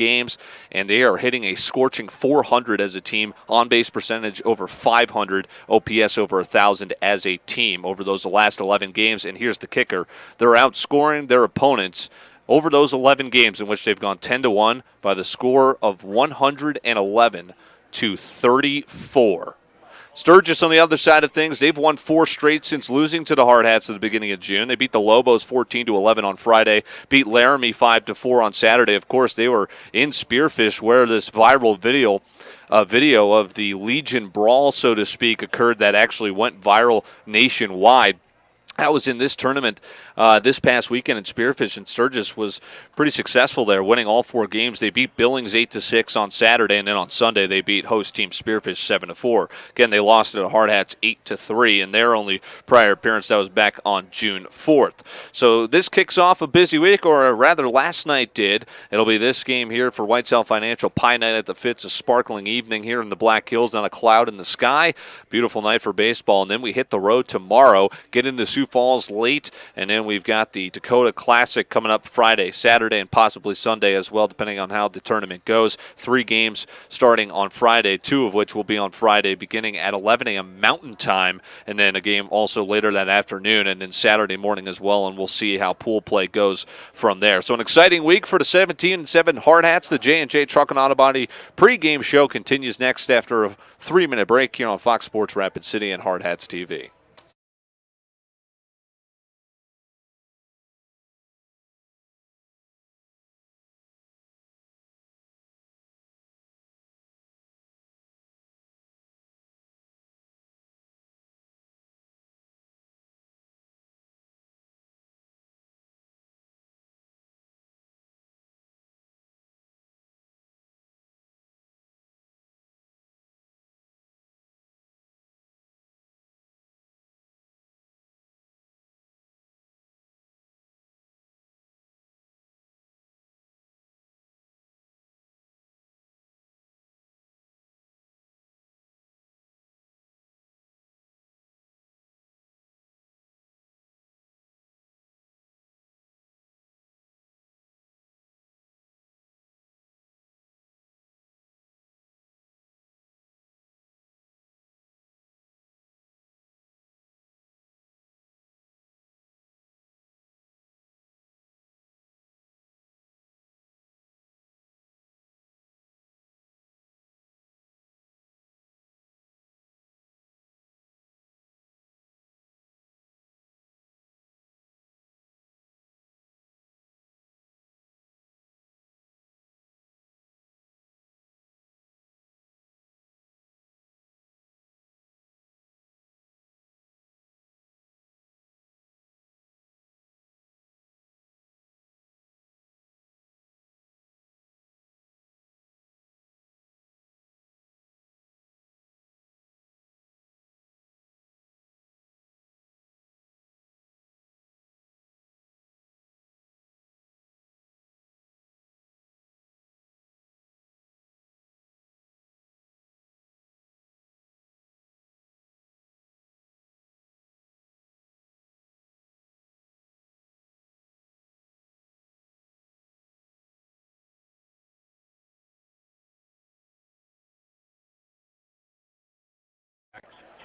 games, and they are hitting a scorching .400 as a team, on-base percentage over .500, OPS over 1,000 as a team over those last 11 games. And here's the kicker. They're outscoring their opponents over those 11 games in which they've gone 10-1 by the score of 111 to 34. Sturgis on the other side of things, they've won 4 straight since losing to the Hardhats at the beginning of June. They beat the Lobos 14-11 on Friday, beat Laramie 5-4 on Saturday. Of course, they were in Spearfish where this viral video of the Legion brawl, so to speak, occurred that actually went viral nationwide. That was in this tournament this past weekend in Spearfish, and Sturgis was pretty successful there, winning all 4 games. They beat Billings 8-6 on Saturday, and then on Sunday they beat host team Spearfish 7-4. Again, they lost to the Hardhats 8-3 in their only prior appearance. That was back on June 4th. So this kicks off a busy week, or rather last night did. It'll be this game here for Whitesell Financial. Pie Night at the Fitz, a sparkling evening here in the Black Hills, not a cloud in the sky. Beautiful night for baseball, and then we hit the road tomorrow, get into Sioux Falls late, and then we've got the Dakota Classic coming up Friday, Saturday, and possibly Sunday as well, depending on how the tournament goes. 3 games starting on Friday, 2 of which will be on Friday beginning at 11 a.m. Mountain Time, and then a game also later that afternoon, and then Saturday morning as well, and we'll see how pool play goes from there. So an exciting week for the 17-7 Hardhats. The J&J Truck and Auto Body pregame show continues next after a 3-minute break here on Fox Sports Rapid City and HardhatsTV.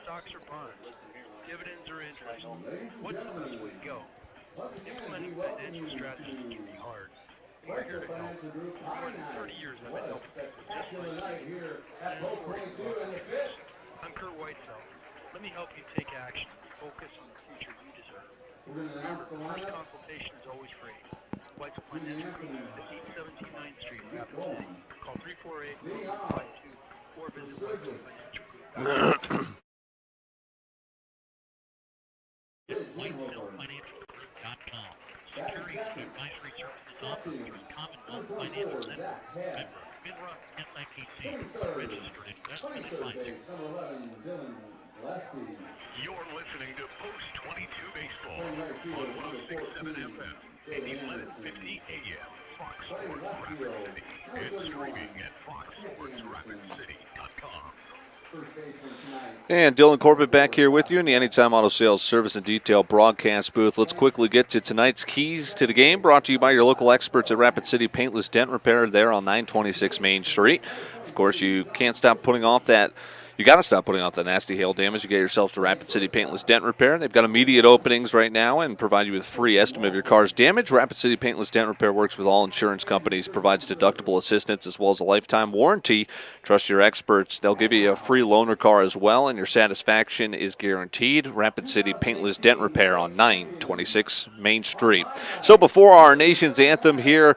Stocks or bonds, dividends or interest. What's the best way to go? Implementing financial strategies can be hard. We're here to help. For more than 30 years, I've been helping people just like you. I'm Kurt Whitesell. Let me help you take action and focus on the future you deserve. Remember, first consultation is always free. Whitesell Financial Group at 817 9th Street, Rapid City. Call 348-5252 or visit WhitesellFinancialGroup.com. WhitesellFinancialGroup.com. Securities and advisory services offered through Commonwealth Financial Network. Member, FINRA, SIPC. Registered investment advisor. You're listening to Post 22 Baseball on 106.7 FM and 1150 AM. Fox Sports Rapid City and streaming at FoxSportsRapidCity.com. And Dylan Corbett back here with you in the Anytime Auto Sales Service and Detail broadcast booth. Let's quickly get to tonight's keys to the game, brought to you by your local experts at Rapid City Paintless Dent Repair there on 926 Main Street. Of course, you can't stop putting off that. You got to stop putting off that nasty hail damage. You get yourself to Rapid City Paintless Dent Repair. They've got immediate openings right now and provide you with a free estimate of your car's damage. Rapid City Paintless Dent Repair works with all insurance companies, provides deductible assistance as well as a lifetime warranty. Trust your experts. They'll give you a free loaner car as well, and your satisfaction is guaranteed. Rapid City Paintless Dent Repair on 926 Main Street. So before our nation's anthem here,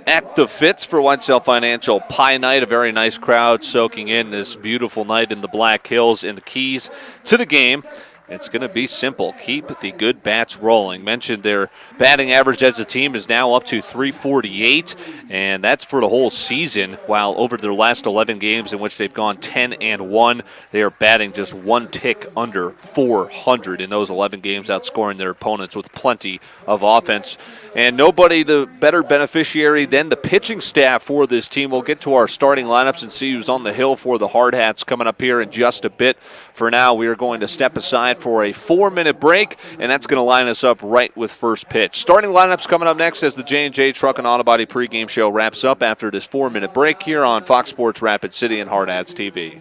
at the Fitz for Whitesell Financial Pie Night, a very nice crowd soaking in this beautiful night in the Black Hills. And the keys to the game, it's going to be simple. Keep the good bats rolling. Mentioned their batting average as a team is now up to 348, and that's for the whole season, while over their last 11 games in which they've gone 10-1, they are batting just one tick under 400 in those 11 games, outscoring their opponents with plenty of offense. And nobody the better beneficiary than the pitching staff for this team. We'll get to our starting lineups and see who's on the hill for the Hardhats coming up here in just a bit. For now, we are going to step aside for a 4-minute break, and that's going to line us up right with first pitch. Starting lineups coming up next as the J&J Truck and Auto Body pregame show wraps up after this 4-minute break here on Fox Sports Rapid City and Hardhats TV.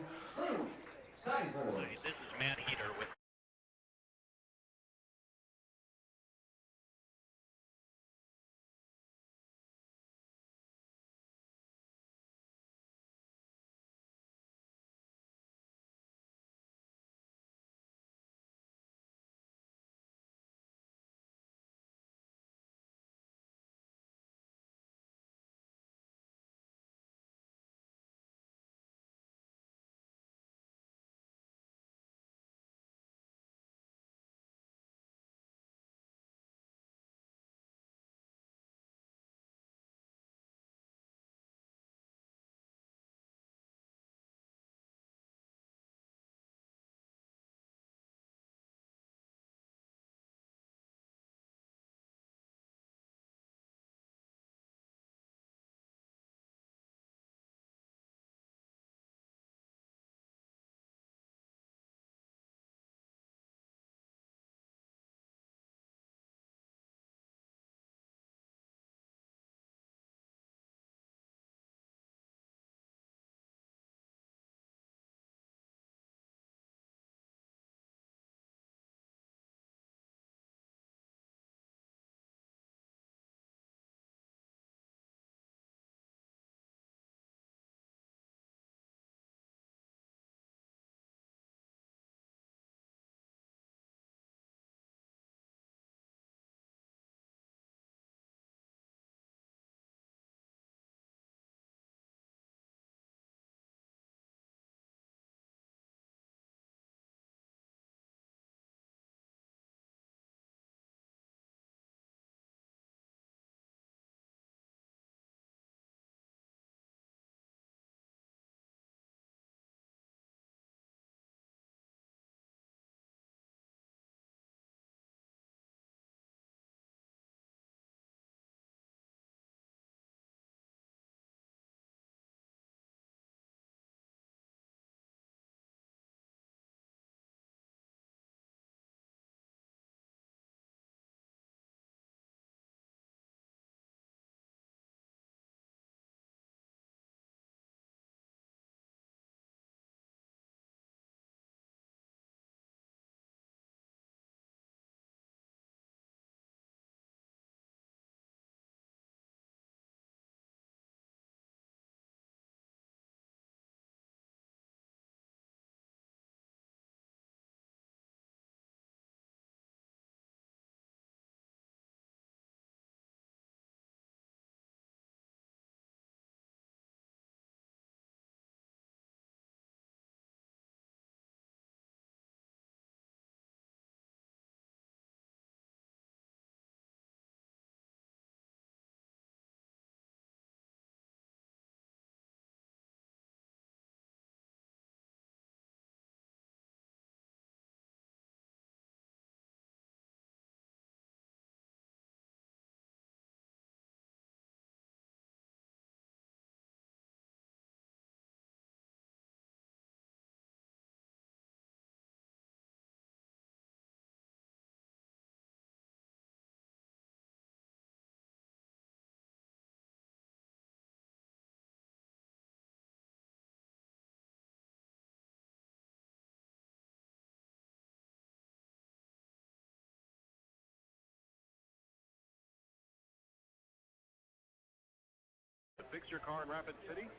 fix your car in Rapid City?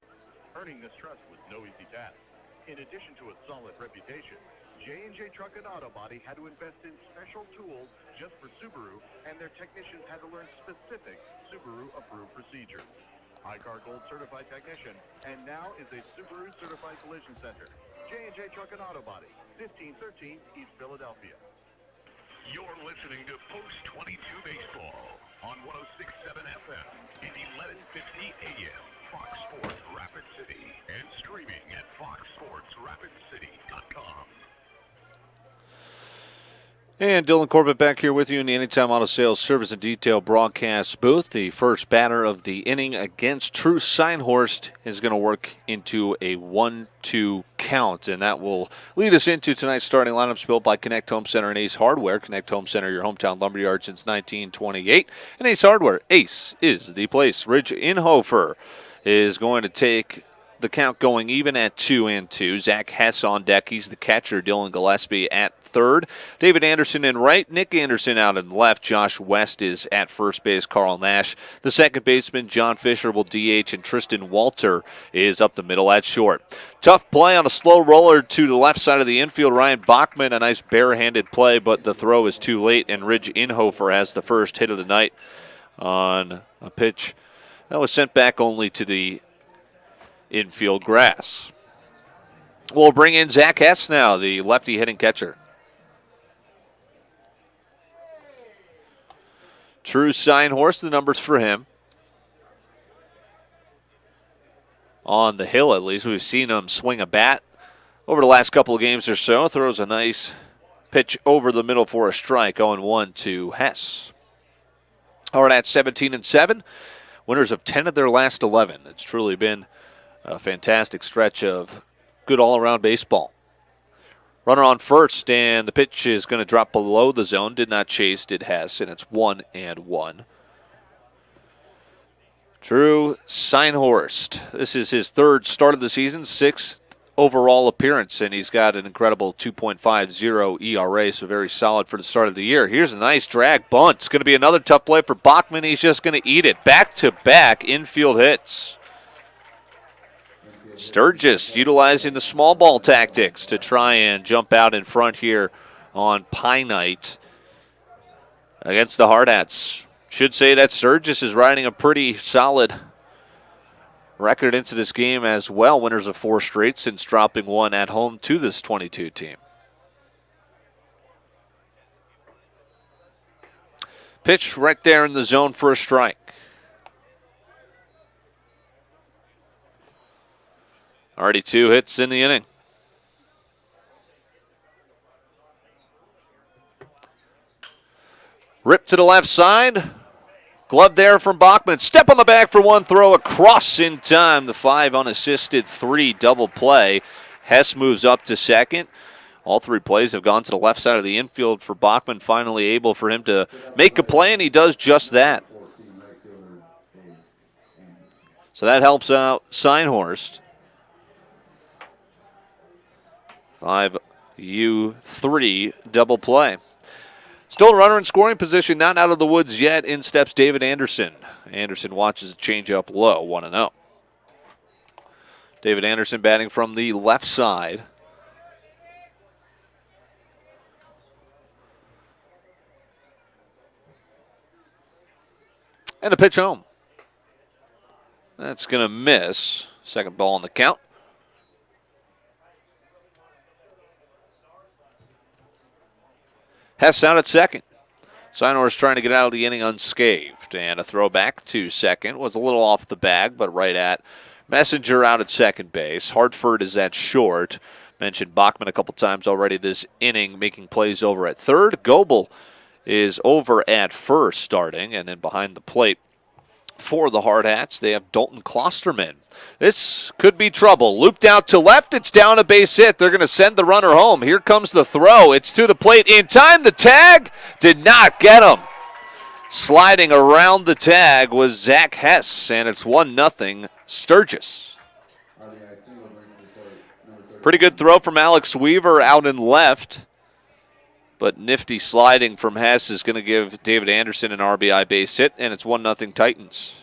Earning this trust was no easy task. In addition to a solid reputation, J&J Truck and Auto Body had to invest in special tools just for Subaru, and their technicians had to learn specific Subaru-approved procedures. iCar Gold certified technician, and now is a Subaru certified collision center. J&J Truck and Auto Body, 1513 East Philadelphia. You're listening to Post 22 Baseball on 106.7 FM and 1150 AM. Fox Sports Rapid City and streaming at foxsportsrapidcity.com. And Dylan Corbett back here with you in the Anytime Auto Sales Service and Detail broadcast booth. The first batter of the inning against True Seinhorst is going to work into a 1-2 count, and that will lead us into tonight's starting lineups built by Connect Home Center and Ace Hardware. Connect Home Center, your hometown lumberyard since 1928. And Ace Hardware, Ace is the place. Ridge Inhofer is going to take the count going even at 2-2. Zach Hess on deck. He's the catcher. Dylan Gillespie at third. David Anderson in right. Nick Anderson out in left. Josh West is at first base. Carl Nash, the second baseman. John Fisher will DH, and Tristan Walter is up the middle at short. Tough play on a slow roller to the left side of the infield. Ryan Bachman, a nice barehanded play, but the throw is too late, and Ridge Inhofer has the first hit of the night on a pitch that was sent back only to the infield grass. We'll bring in Zach Hess now, the lefty hitting catcher. True Seinhorst, the numbers for him. On the hill, at least, we've seen him swing a bat over the last couple of games or so. Throws a nice pitch over the middle for a strike. 0-1 to Hess. Hardhats 17-7. Winners of 10 of their last 11. It's truly been a fantastic stretch of good all-around baseball. Runner on first, and the pitch is going to drop below the zone. Did not chase, did Hess, and it's 1-1. Drew Seinhorst. This is his third start of the season, sixth overall appearance, and he's got an incredible 2.50 ERA, so very solid for the start of the year. Here's a nice drag bunt. It's going to be another tough play for Bachman. He's just going to eat it. Back-to-back infield hits. Sturgis utilizing the small ball tactics to try and jump out in front here on Pie Night against the Hardhats. Should say that Sturgis is riding a pretty solid record into this game as well. Winners of 4 straight since dropping one at home to this 22 team. Pitch right there in the zone for a strike. Already 2 hits in the inning. Rip to the left side. Glove there from Bachman. Step on the bag for one, throw across in time. The 5 unassisted, 3 double play. Hess moves up to second. All 3 plays have gone to the left side of the infield for Bachman. Finally able for him to make a play, and he does just that. So that helps out Seinhorst. 5-3 double play. Still a runner in scoring position, not out of the woods yet. In steps David Anderson. Anderson watches a changeup low, 1-0. David Anderson batting from the left side. And a pitch home. That's going to miss. Second ball on the count. Hess out at second. Seinhorst trying to get out of the inning unscathed. And a throw back to second. Was a little off the bag, but right at Messenger out at second base. Hartford is at short. Mentioned Bachman a couple times already this inning, making plays over at third. Goebel is over at first starting, and then behind the plate for the Hardhats, they have Dalton Klosterman. This could be trouble. Looped out to left. It's down a base hit. They're going to send the runner home. Here comes the throw. It's to the plate in time. The tag did not get him. Sliding around the tag was Zach Hess, and it's 1-0 Sturgis. Pretty good throw from Alex Weaver out in left. But nifty sliding from Hess is going to give David Anderson an RBI base hit, and it's 1-0 Titans.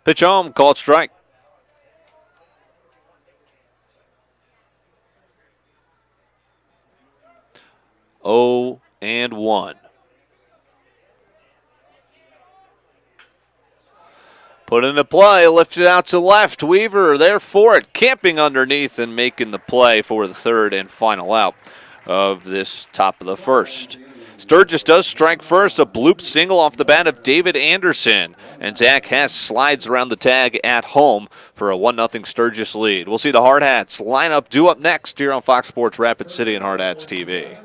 Pitch home, called strike. 0-1. Put into play, lifted out to left. Weaver there for it, camping underneath and making the play for the third and final out of this top of the first. Sturgis does strike first, a bloop single off the bat of David Anderson. And Zach Hess slides around the tag at home for a 1-0 Sturgis lead. We'll see the Hardhats lineup due up next here on Fox Sports Rapid City and Hardhats TV.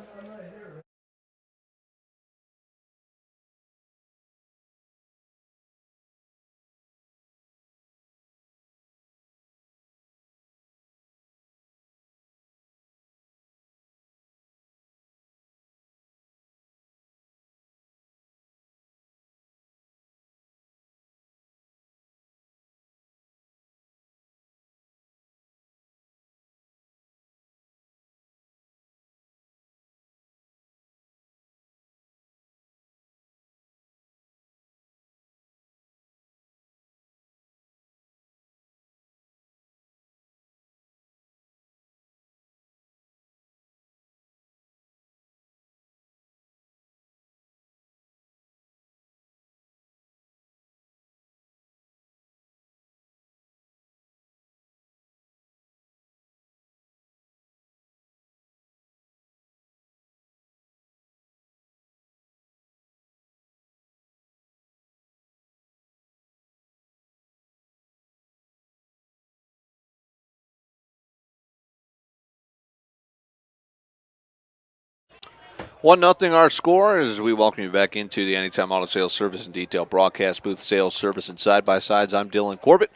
One nothing our score as we welcome you back into the Anytime Auto Sales Service and Detail broadcast booth, sales, service, and side-by-sides. I'm Dylan Corbett.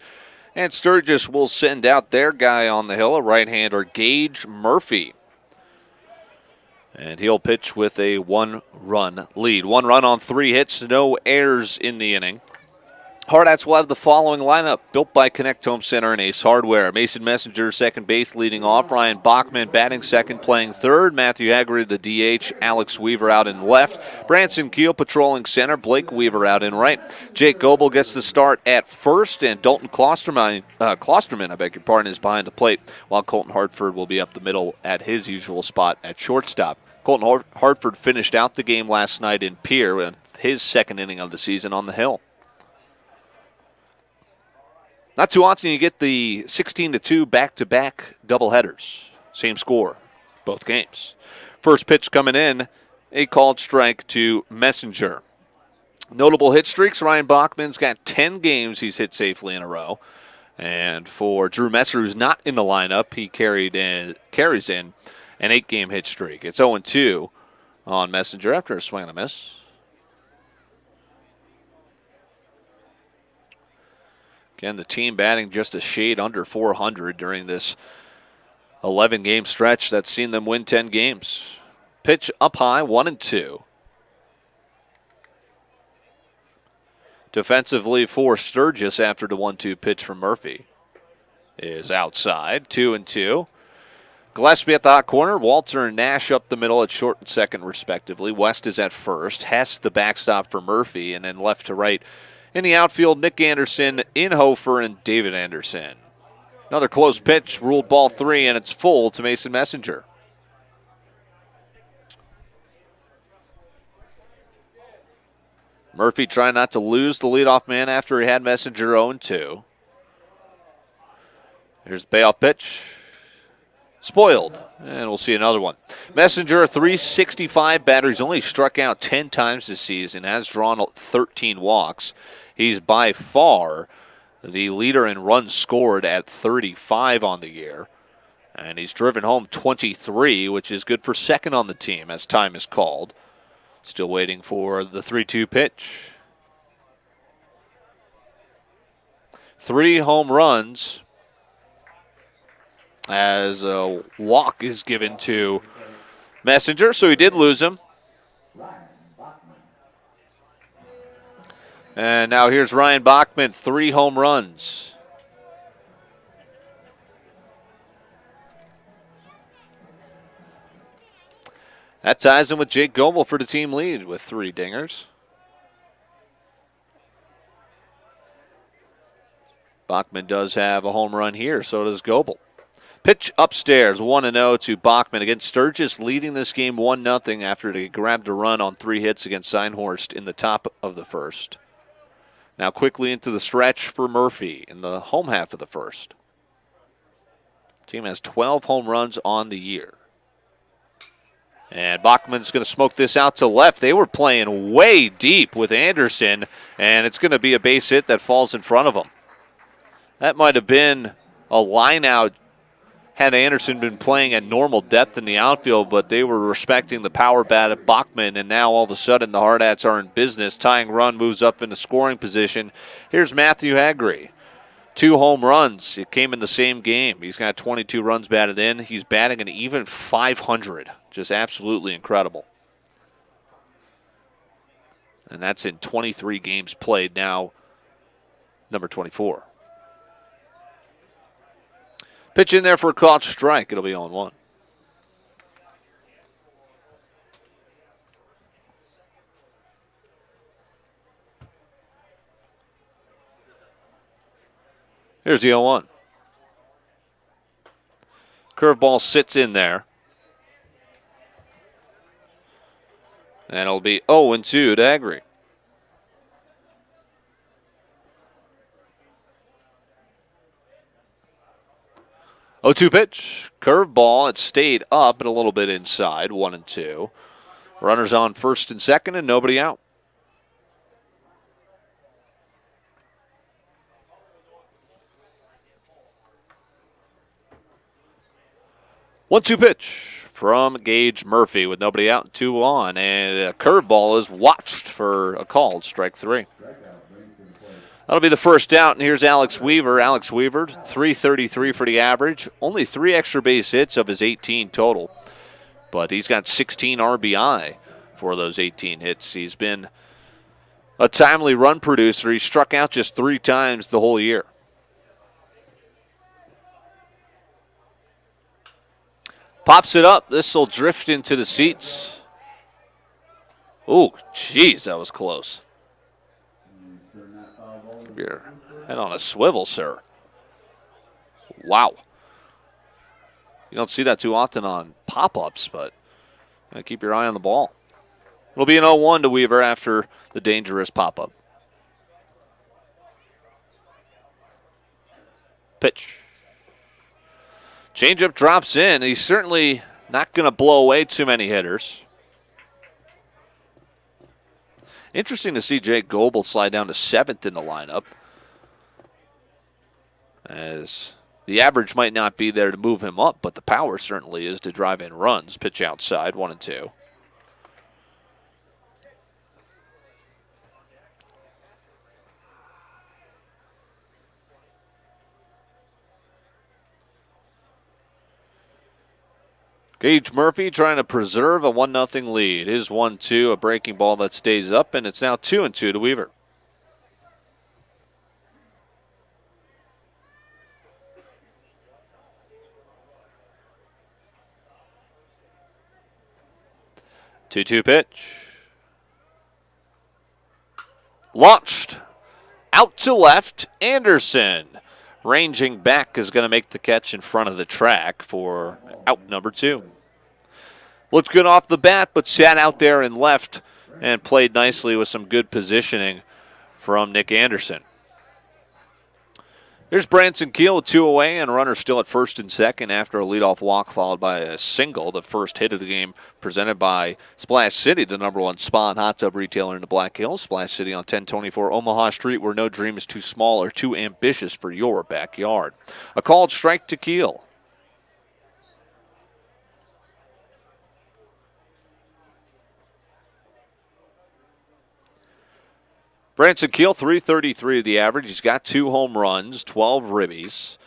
And Sturgis will send out their guy on the hill, a right-hander, Gage Murphy. And he'll pitch with a one-run lead. 1 run on 3 hits, no errors in the inning. Hardhats will have the following lineup, built by Connect Home Center and Ace Hardware. Mason Messenger, second base, leading off. Ryan Bachman batting second, playing third. Matthew Haggerty, the DH. Alex Weaver out in left. Branson Keel patrolling center. Blake Weaver out in right. Jake Goebel gets the start at first, and Dalton Klosterman, is behind the plate, while Colton Hartford will be up the middle at his usual spot at shortstop. Colton Hartford finished out the game last night in Pierre with his second inning of the season on the hill. Not too often you get the 16-2 back-to-back doubleheaders. Same score, both games. First pitch coming in, a called strike to Messenger. Notable hit streaks, Ryan Bachman's got 10 games he's hit safely in a row. And for Drew Messer, who's not in the lineup, he carries in an 8-game hit streak. It's 0-2 on Messenger after a swing and a miss. Again, the team batting just a shade under 400 during this 11-game stretch that's seen them win 10 games. Pitch up high, 1-2. Defensively for Sturgis after the 1-2 pitch from Murphy is outside, 2-2. Gillespie at the hot corner, Walter and Nash up the middle at short and second respectively. West is at first, Hess the backstop for Murphy, and then left to right in the outfield, Nick Anderson, Inhofer, and David Anderson. Another close pitch, ruled ball 3, and it's full to Mason Messenger. Murphy trying not to lose the leadoff man after he had Messenger 0-2. Here's the payoff pitch. Spoiled, and we'll see another one. Messenger, a .365 batter. He's only struck out 10 times this season, has drawn 13 walks. He's by far the leader in runs scored at 35 on the year. And he's driven home 23, which is good for second on the team as time is called. Still waiting for the 3-2 pitch. 3 home runs as a walk is given to Messenger, so he did lose him. And now here's Ryan Bachman, 3 home runs. That ties him with Jake Goebel for the team lead with 3 dingers. Bachman does have a home run here, so does Goebel. Pitch upstairs, 1-0 to Bachman against Sturgis, leading this game 1-0 after they grabbed a run on 3 hits against Seinhorst in the top of the first. Now quickly into the stretch for Murphy in the home half of the first. Team has 12 home runs on the year. And Bachman's going to smoke this out to left. They were playing way deep with Anderson, and it's going to be a base hit that falls in front of him. That might have been a line out had Anderson been playing at normal depth in the outfield, but they were respecting the power bat of Bachman, and now all of a sudden the Hardhats are in business. Tying run moves up into scoring position. Here's Matthew Haggerty. 2 home runs. It came in the same game. He's got 22 runs batted in. He's batting an even .500. Just absolutely incredible. And that's in 23 games played now, number 24. Pitch in there for a caught strike. It'll be 0-1. Here's the 0-1. Curveball sits in there. And it'll be 0-2 to Haggerty. 0-2 pitch. Curveball. It stayed up and a little bit inside. 1-2. Runners on first and second and nobody out. One-two pitch from Gage Murphy with nobody out, 2 on, and a curveball is watched for a called strike 3. That'll be the first out, and here's Alex Weaver. Alex Weaver, .333 for the average. Only 3 extra base hits of his 18 total, but he's got 16 RBI for those 18 hits. He's been a timely run producer. He struck out just 3 times the whole year. Pops it up. This will drift into the seats. Ooh, jeez, that was close. Keep your head on a swivel, sir. Wow. You don't see that too often on pop-ups, but keep your eye on the ball. It'll be an 0-1 to Weaver after the dangerous pop-up. Pitch. Changeup drops in. He's certainly not going to blow away too many hitters. Interesting to see Jake Goebel slide down to 7th in the lineup, as the average might not be there to move him up, but the power certainly is to drive in runs. Pitch outside, 1-2. Gage Murphy trying to preserve a 1-0 lead. His 1-2, a breaking ball that stays up, and it's now 2-2 to Weaver. Two-two pitch. Launched. Out to left, Anderson. Ranging back is going to make the catch in front of the track for out number 2. Looked good off the bat, but sat out there and left and played nicely with some good positioning from Nick Anderson. Here's Branson Keel with 2 away, and runner still at first and second after a leadoff walk followed by a single. The first hit of the game presented by Splash City, the #1 spa and hot tub retailer in the Black Hills. Splash City on 1024 Omaha Street, where no dream is too small or too ambitious for your backyard. A called strike to Keel. Branson Keel, .333 the average. He's got 2 home runs, 12 ribbies.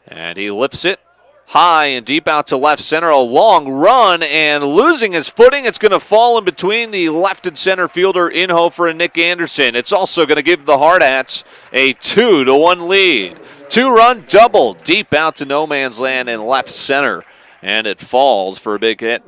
And he lifts it high and deep out to left center. A long run and losing his footing. It's going to fall in between the left and center fielder Inhofer and Nick Anderson. It's also going to give the Hardhats a 2-1 lead. 2-run double deep out to no man's land in left center. And it falls for a big hit.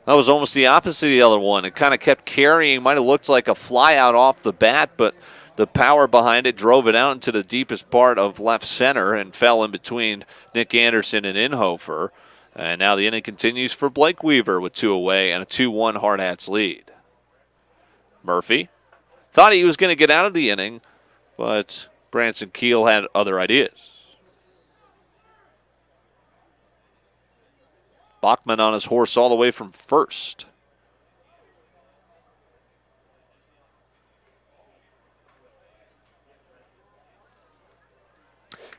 That was almost the opposite of the other one. It kind of kept carrying. Might have looked like a fly out off the bat, but the power behind it drove it out into the deepest part of left center and fell in between Nick Anderson and Inhofer. And now the inning continues for Blake Weaver with 2 away and a 2-1 Hardhats lead. Murphy thought he was going to get out of the inning, but Branson Keel had other ideas. Bachman on his horse all the way from first.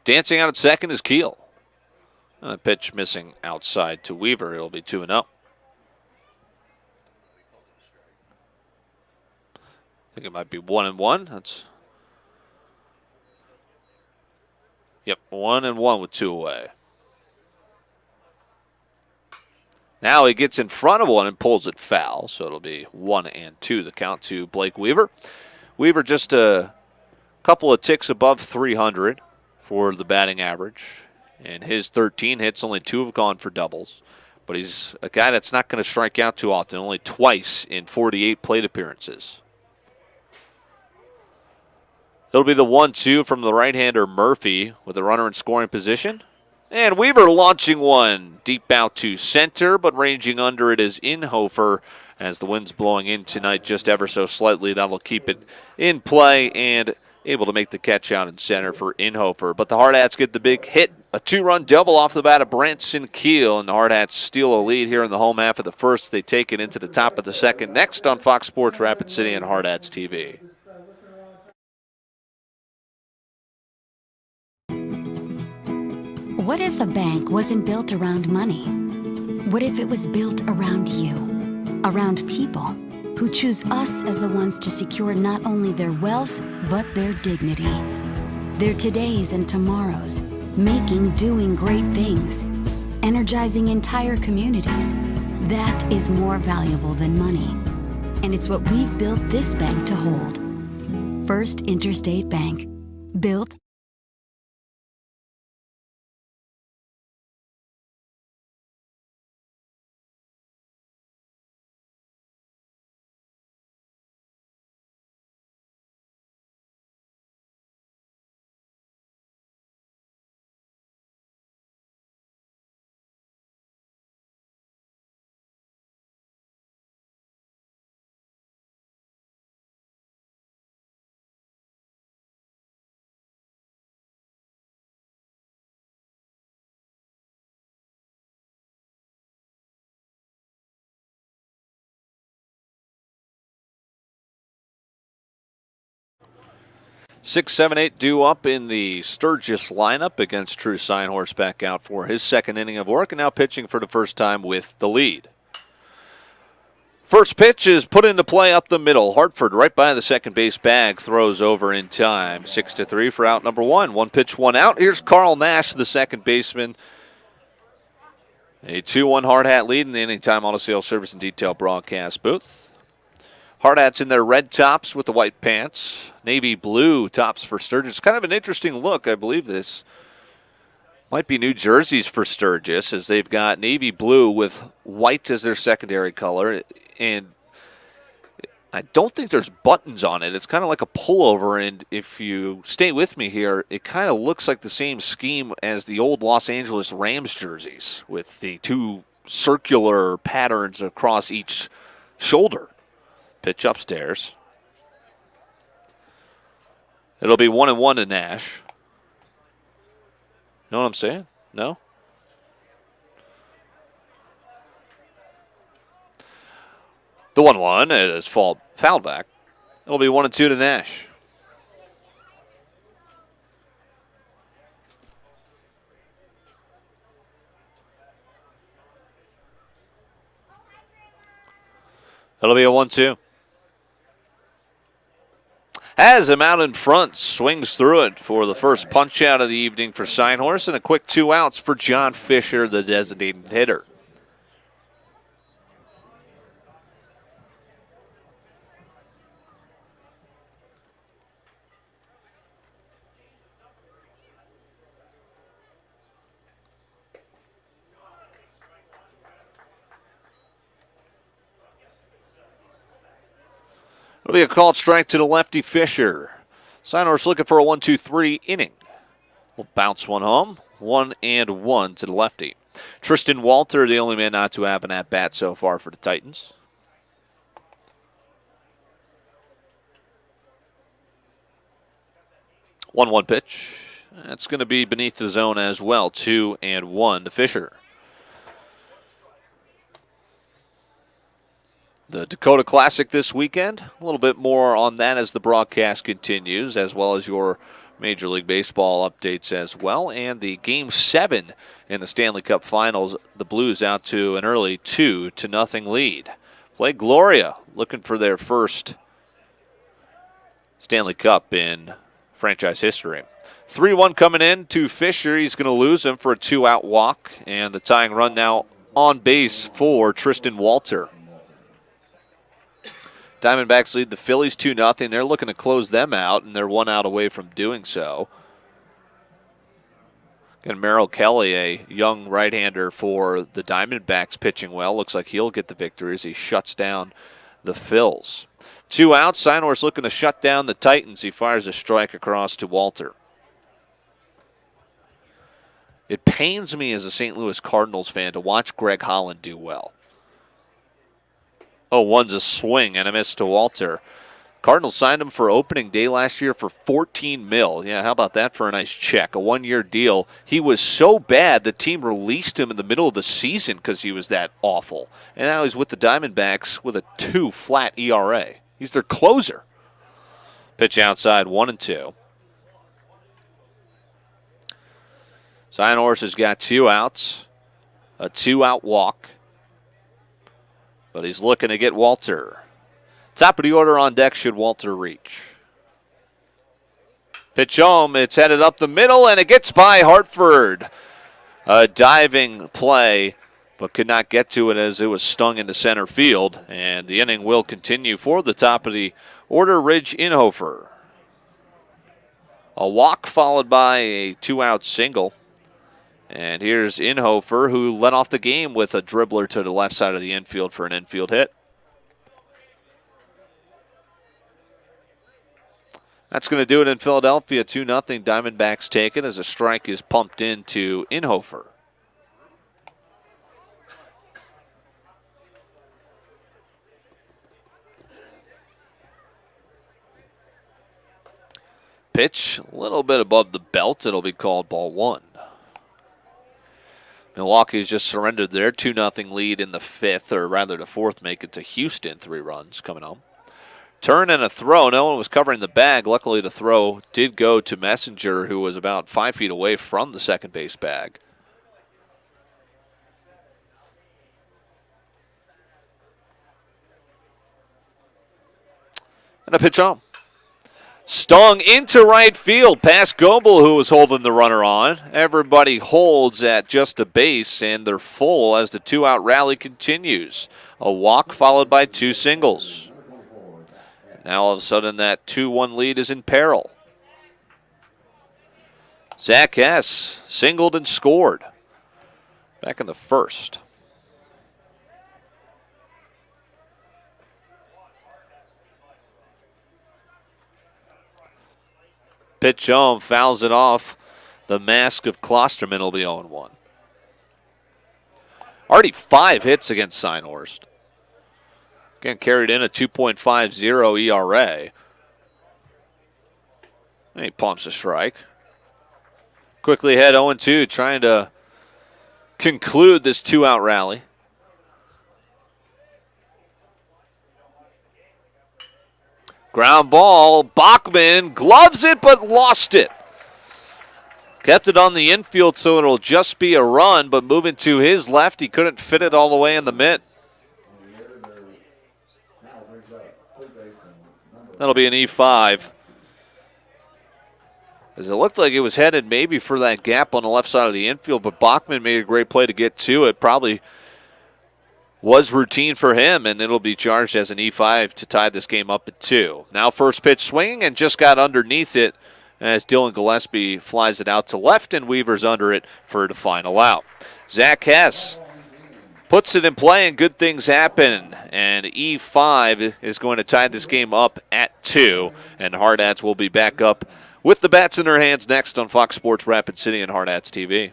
Dancing out at second is Keel. And a pitch missing outside to Weaver. It'll be 2-0. I think it might be 1-1. That's 1-1 with 2 away. Now he gets in front of one and pulls it foul, so it'll be 1-2 the count to Blake Weaver. Weaver just a couple of ticks above 300 for the batting average. And his 13 hits, only 2 have gone for doubles. But he's a guy that's not going to strike out too often, only twice in 48 plate appearances. It'll be the 1-2 from the right-hander Murphy with a runner in scoring position. And Weaver launching one deep out to center, but ranging under it is Inhofer as the wind's blowing in tonight just ever so slightly. That'll keep it in play and able to make the catch out in center for Inhofer. But the Hardhats get the big hit, a 2-run double off the bat of Branson Keel, and the Hardhats steal a lead here in the home half of the first. They take it into the top of the second. Next on Fox Sports Rapid City and HardhatsTV. What if a bank wasn't built around money? What if it was built around you, around people who choose us as the ones to secure not only their wealth, but their dignity, their todays and tomorrows, doing great things, energizing entire communities? That is more valuable than money. And it's what we've built this bank to hold. First Interstate Bank. Built Six, seven, eight due up in the Sturgis lineup against True Signhorse back out for his second inning of work and now pitching for the first time with the lead. First pitch is put into play up the middle. Hartford right by the second base bag throws over in time. 6-3 for out number 1. 1 pitch, 1 out. Here's Carl Nash, the second baseman. A 2-1 Hardhat lead in the Anytime Auto Sales Service and Detail broadcast booth. Hardhats in their red tops with the white pants. Navy blue tops for Sturgis. Kind of an interesting look. I believe this might be new jerseys for Sturgis as they've got navy blue with white as their secondary color. And I don't think there's buttons on it. It's kind of like a pullover. And if you stay with me here, it kind of looks like the same scheme as the old Los Angeles Rams jerseys with the 2 circular patterns across each shoulder. Pitch upstairs. It'll be 1-1 to Nash. Know what I'm saying? No? The 1-1 is fouled back. It'll be 1-2 to Nash. It'll be a 1-2. Has him out in front, swings through it for the first punch out of the evening for Signhorse, and a quick 2 outs for John Fisher, the designated hitter. It'll be a called strike to the lefty Fisher. Signhorse looking for a 1-2-3 inning. We'll bounce one home. 1-1 to the lefty. Tristan Walter, the only man not to have an at-bat so far for the Titans. One pitch. That's going to be beneath the zone as well. 2-1 to Fisher. The Dakota Classic this weekend. A little bit more on that as the broadcast continues, as well as your Major League Baseball updates as well. And the Game 7 in the Stanley Cup Finals, the Blues out to an early 2-0 lead. Play Gloria looking for their first Stanley Cup in franchise history. 3-1 coming in to Fisher. He's going to lose him for a 2-out walk. And the tying run now on base for Tristan Walter. Diamondbacks lead the Phillies 2-0. They're looking to close them out, and they're 1 out away from doing so. And Merrill Kelly, a young right-hander for the Diamondbacks, pitching well. Looks like he'll get the victory as he shuts down the Phils. 2 outs. Signhorse looking to shut down the Titans. He fires a strike across to Walter. It pains me as a St. Louis Cardinals fan to watch Greg Holland do well. Oh, one's a swing and a miss to Walter. Cardinals signed him for opening day last year for $14 million. Yeah, how about that for a nice check? A 1-year deal. He was so bad the team released him in the middle of the season because he was that awful. And now he's with the Diamondbacks with a 2 flat ERA. He's their closer. Pitch outside, 1-2. Signhorse has got 2 outs, a 2-out walk. But he's looking to get Walter. Top of the order on deck should Walter reach. Pitch home. It's headed up the middle, and it gets by Hartford. A diving play, but could not get to it as it was stung into center field. And the inning will continue for the top of the order, Ridge Inhofer. A walk followed by a 2-out single. And here's Inhofer, who led off the game with a dribbler to the left side of the infield for an infield hit. That's going to do it in Philadelphia. 2-0 Diamondbacks taken as a strike is pumped into Inhofer. Pitch a little bit above the belt. It'll be called ball 1. Milwaukee's just surrendered their 2-0 lead in the 5th, or rather the 4th, make it to Houston. 3 runs coming home. Turn and a throw. No one was covering the bag. Luckily, the throw did go to Messenger, who was about 5 feet away from the second base bag. And a pitch home. Stung into right field past Goebel, who was holding the runner on. Everybody holds at just a base, and they're full as the 2-out rally continues. A walk followed by 2 singles. Now all of a sudden that 2-1 lead is in peril. Zach Hess singled and scored back in the 1st. Pitch home, fouls it off. The mask of Klosterman will be 0-1. Already 5 hits against Signhorst. Again, carried in a 2.50 ERA. And he pumps a strike. Quickly ahead 0-2, trying to conclude this 2-out rally. Ground ball, Bachman gloves it but lost it. Kept it on the infield so it'll just be a run, but moving to his left, he couldn't fit it all the way in the mitt. That'll be an E5. As it looked like it was headed maybe for that gap on the left side of the infield, but Bachman made a great play to get to it. Probably was routine for him, and it'll be charged as an E5 to tie this game up at 2. Now first pitch swinging and just got underneath it as Dylan Gillespie flies it out to left, and Weaver's under it for the final out. Zach Hess puts it in play, and good things happen. And E5 is going to tie this game up at 2, and Hardhats will be back up with the bats in their hands next on Fox Sports Rapid City and Hardhats TV.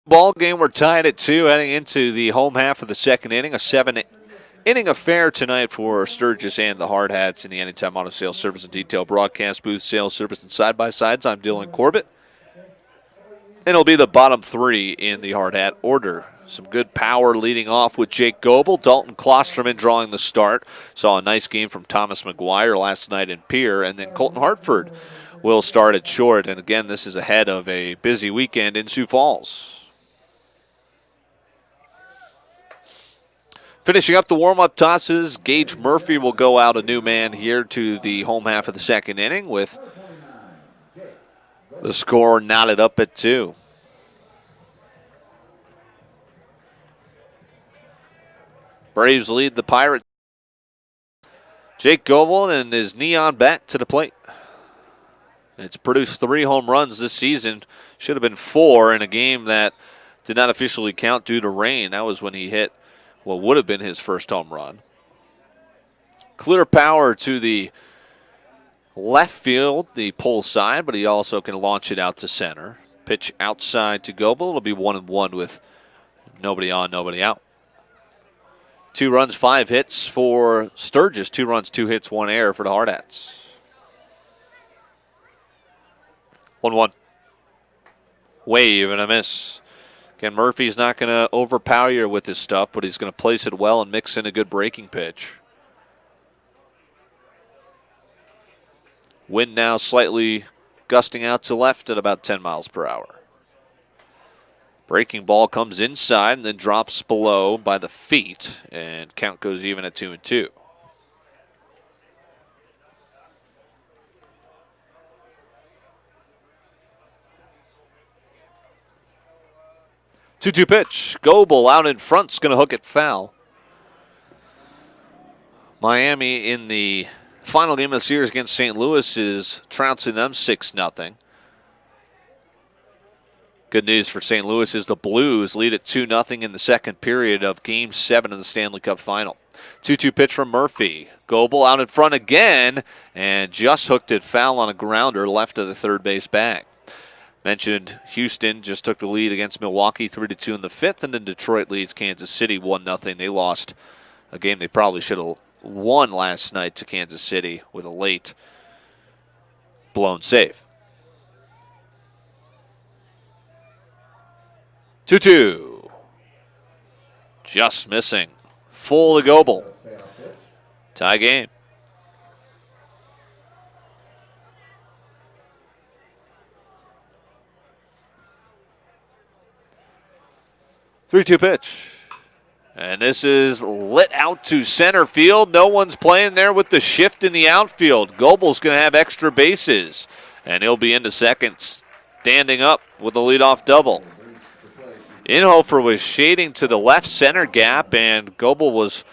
Ball game, we're tied at 2 heading into the home half of the second inning. A 7-inning affair tonight for Sturgis and the Hardhats in the Anytime Auto Sales Service and Detail broadcast booth, sales, service, and side-by-sides. I'm Dylan Corbett. And it'll be the bottom 3 in the Hardhat order. Some good power leading off with Jake Goebel. Dalton Klosterman drawing the start. Saw a nice game from Thomas McGuire last night in Pier. And then Colton Hartford will start at short. And again, this is ahead of a busy weekend in Sioux Falls. Finishing up the warm-up tosses, Gage Murphy will go out a new man here to the home half of the second inning with the score knotted up at 2. Braves lead the Pirates. Jake Goebel and his neon bat to the plate. It's produced 3 home runs this season. Should have been 4 in a game that did not officially count due to rain. That was when he hit what would have been his first home run. Clear power to the left field, the pole side, but he also can launch it out to center. Pitch outside to Goebel. It'll be 1-1 with nobody on, nobody out. 2 runs, 5 hits for Sturgis. 2 runs, 2 hits, 1 error for the Hardhats. 1-1. Wave and a miss. Again, Murphy's not going to overpower you with his stuff, but he's going to place it well and mix in a good breaking pitch. Wind now slightly gusting out to left at about 10 miles per hour. Breaking ball comes inside and then drops below by the feet, and count goes even at 2-2. Two-two pitch. Goebel out in front's going to hook it foul. Miami in the final game of the series against St. Louis is trouncing them 6-0. Good news for St. Louis is the Blues lead at 2-0 in the second period of Game 7 of the Stanley Cup Final. 2-2 pitch from Murphy. Goebel out in front again and just hooked it foul on a grounder left of the third base bag. Mentioned Houston just took the lead against Milwaukee 3-2 in the 5th, and then Detroit leads Kansas City 1-0. They lost a game they probably should have won last night to Kansas City with a late blown save. 2-2. Just missing. Full to Goebel. Tie game. 3-2 pitch. And this is lit out to center field. No one's playing there with the shift in the outfield. Goebel's going to have extra bases, and he'll be into second, standing up with a leadoff double. Inhofer was shading to the left center gap, and Goebel was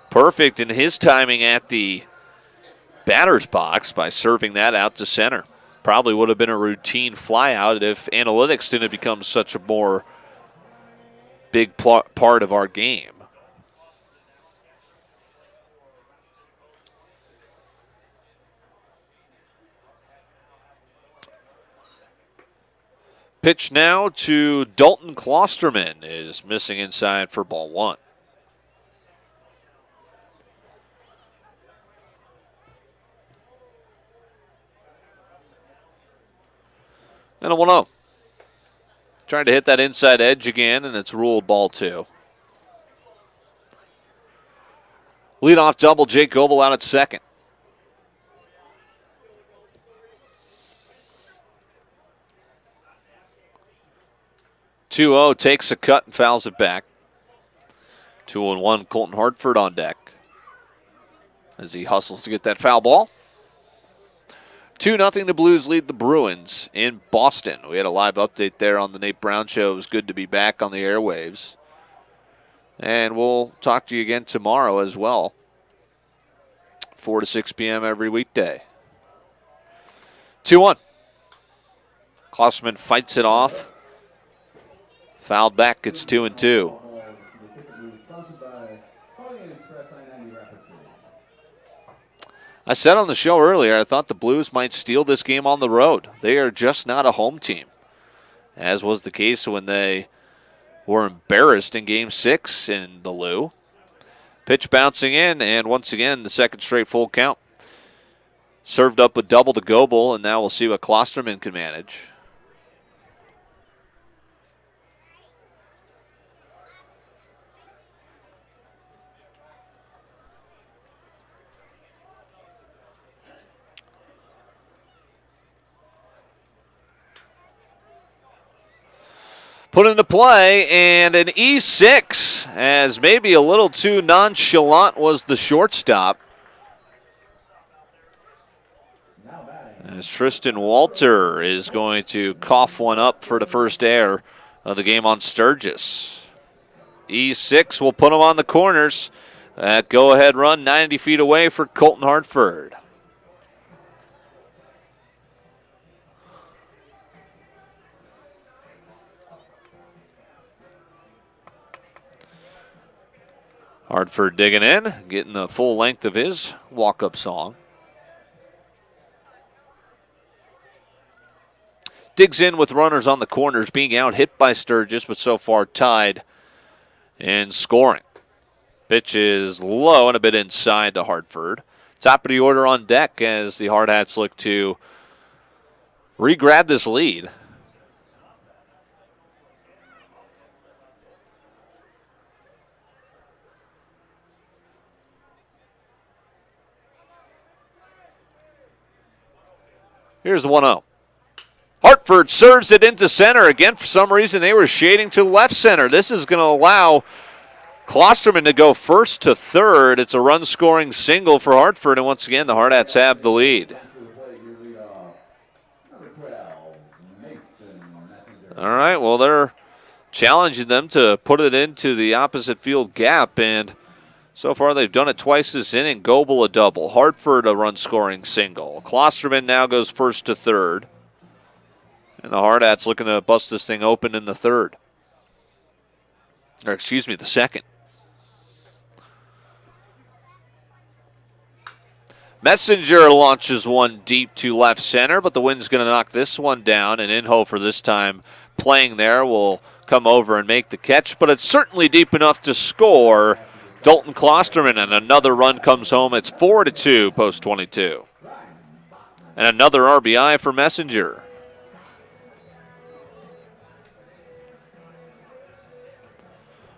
perfect in his timing at the batter's box by serving that out to center. Probably would have been a routine flyout if analytics didn't become such a more big part of our game. Pitch now to Dalton Klosterman is missing inside for ball one. And a 1-0. Trying to hit that inside edge again, and it's ruled ball two. Leadoff double, Jake Goebel out at second. (2-0) takes a cut and fouls it back. 2-1, Colton Hartford on deck as he hustles to get that foul ball. 2-0, the Blues lead the Bruins in Boston. We had a live update there on the Nate Brown Show. It was good to be back on the airwaves. And we'll talk to you again tomorrow as well. 4 to 6 p.m. every weekday. 2-1. Klosterman fights it off. Fouled back, it's 2-2. I said on the show earlier, I thought the Blues might steal this game on the road. They are just not a home team, as was the case when they were embarrassed in Game 6 in the Lou. Pitch bouncing in, and once again, the second straight full count. Served up a double to Goebel, and now we'll see what Klosterman can manage. Put into play, and an E6, as maybe a little too nonchalant was the shortstop. As Tristan Walter is going to cough one up for the first error of the game on Sturgis. E6 will put him on the corners. That go-ahead run 90 feet away for Colton Hartford. Hartford digging in, getting the full length of his walk-up song. Digs in with runners on the corners, being out hit by Sturgis, but so far tied in scoring. Pitch is low and a bit inside to Hartford. Top of the order on deck as the Hardhats look to re-grab this lead. Here's the 1-0. Hartford serves it into center. Again, for some reason, they were shading to left center. This is going to allow Klosterman to go first to third. It's a run-scoring single for Hartford, and once again, the Hardhats have the lead. All right, well, they're challenging them to put it into the opposite field gap, and so far they've done it twice this inning. Goebel a double, Hartford a run-scoring single. Klosterman now goes first to third. And the Hardhats looking to bust this thing open in the third. Or excuse me, the second. Messenger launches one deep to left center, but the wind's going to knock this one down. And Inhofer this time playing there will come over and make the catch. But it's certainly deep enough to score. Dalton Klosterman, and another run comes home. It's 4-2 post 22. And another RBI for Messenger.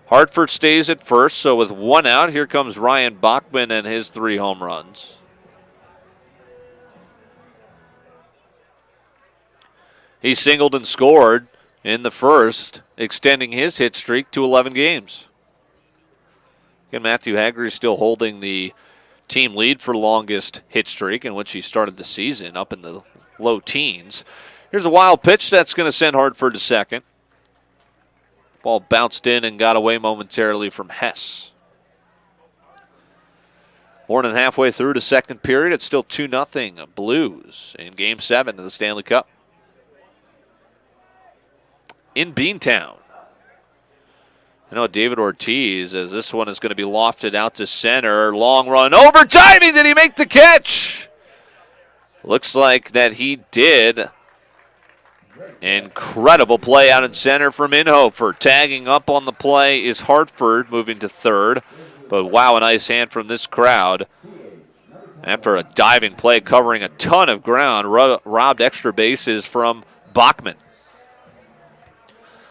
Hartford stays at first, so with one out, here comes Ryan Bachman and his 3 home runs. He singled and scored in the first, extending his hit streak to 11 games. Again, Matthew Haggerty is still holding the team lead for longest hit streak, in which he started the season up in the low teens. Here's a wild pitch that's going to send Hartford to second. Ball bounced in and got away momentarily from Hess. More than halfway through the second period, it's still 2-0 Blues in Game 7 of the Stanley Cup. In Beantown. I know David Ortiz, as this one is going to be lofted out to center. Long run over timing. Did he make the catch? Looks like that he did. Incredible play out in center from Inhofer. Tagging up on the play is Hartford, moving to third. But wow, a nice hand from this crowd. After a diving play covering a ton of ground, robbed extra bases from Bachman.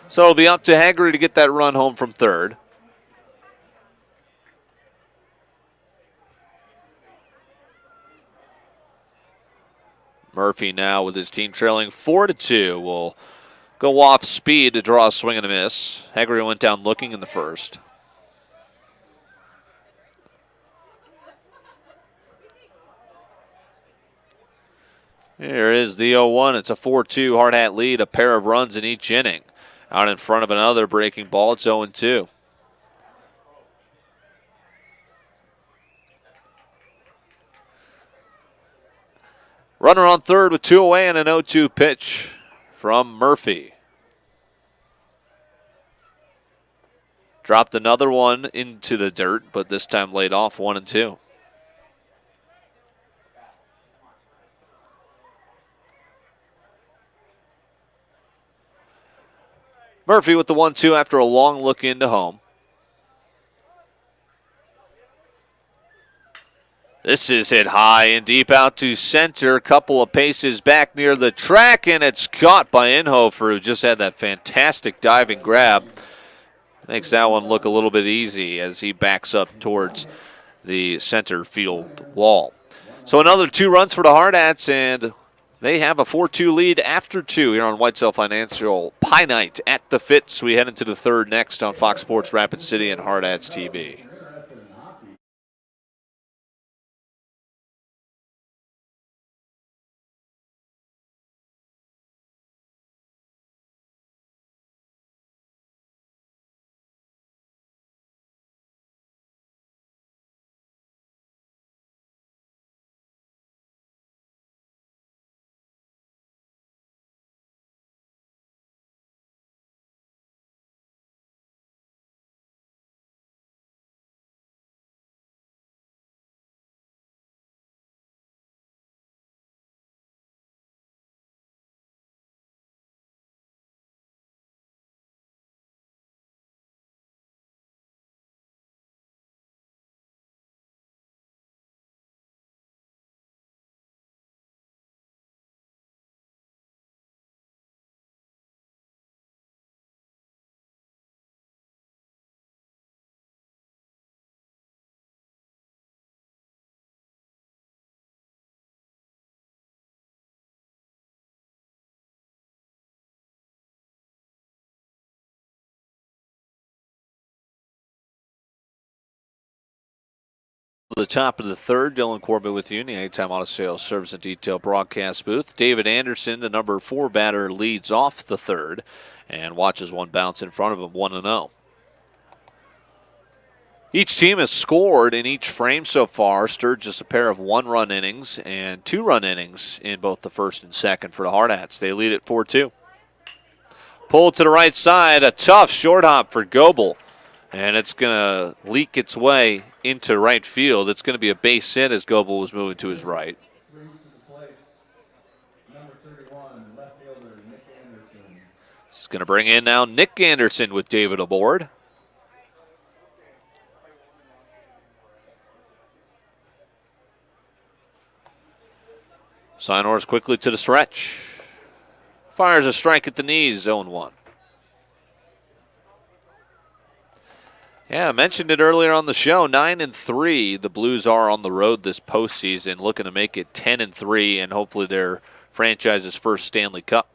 So it'll be up to Haggerty to get that run home from third. Murphy now with his team trailing 4-2 will go off speed to draw a swing and a miss. Haggerty went down looking in the first. Here is the 0-1. It's a 4-2 Hardhat lead, a pair of runs in each inning. Out in front of another breaking ball, it's 0-2. Runner on third with 2 away and an 0-2 pitch from Murphy. Dropped another one into the dirt, but this time laid off 1-2. Murphy with the 1-2 after a long look into home. This is hit high and deep out to center. A couple of paces back near the track, and it's caught by Inhofer, who just had that fantastic diving grab. Makes that one look a little bit easy as he backs up towards the center field wall. So another 2 runs for the Hardhats, and they have a 4-2 lead after 2 here on Whitesell Financial Pie Night at the Fitz. We head into the third next on Fox Sports Rapid City and HardhatsTV. The top of the third, Dylan Corbett with you in the Anytime Auto Sales Service and Detail broadcast booth. David Anderson, the number 4 batter, leads off the third and watches one bounce in front of him, 1-0. Each team has scored in each frame so far. Sturgis a pair of 1-run innings and 2-run innings in both the first and second for the Hardhats. They lead at 4-2. Pulled to the right side, a tough short hop for Goebel. And it's going to leak its way into right field. It's going to be a base hit as Goebel was moving to his right. This is going to bring in now Nick Anderson with David aboard. Signors quickly to the stretch. Fires a strike at the knees, 0-1. Yeah, I mentioned it earlier on the show. 9-3, the Blues are on the road this postseason, looking to make it 10-3, and hopefully their franchise's first Stanley Cup.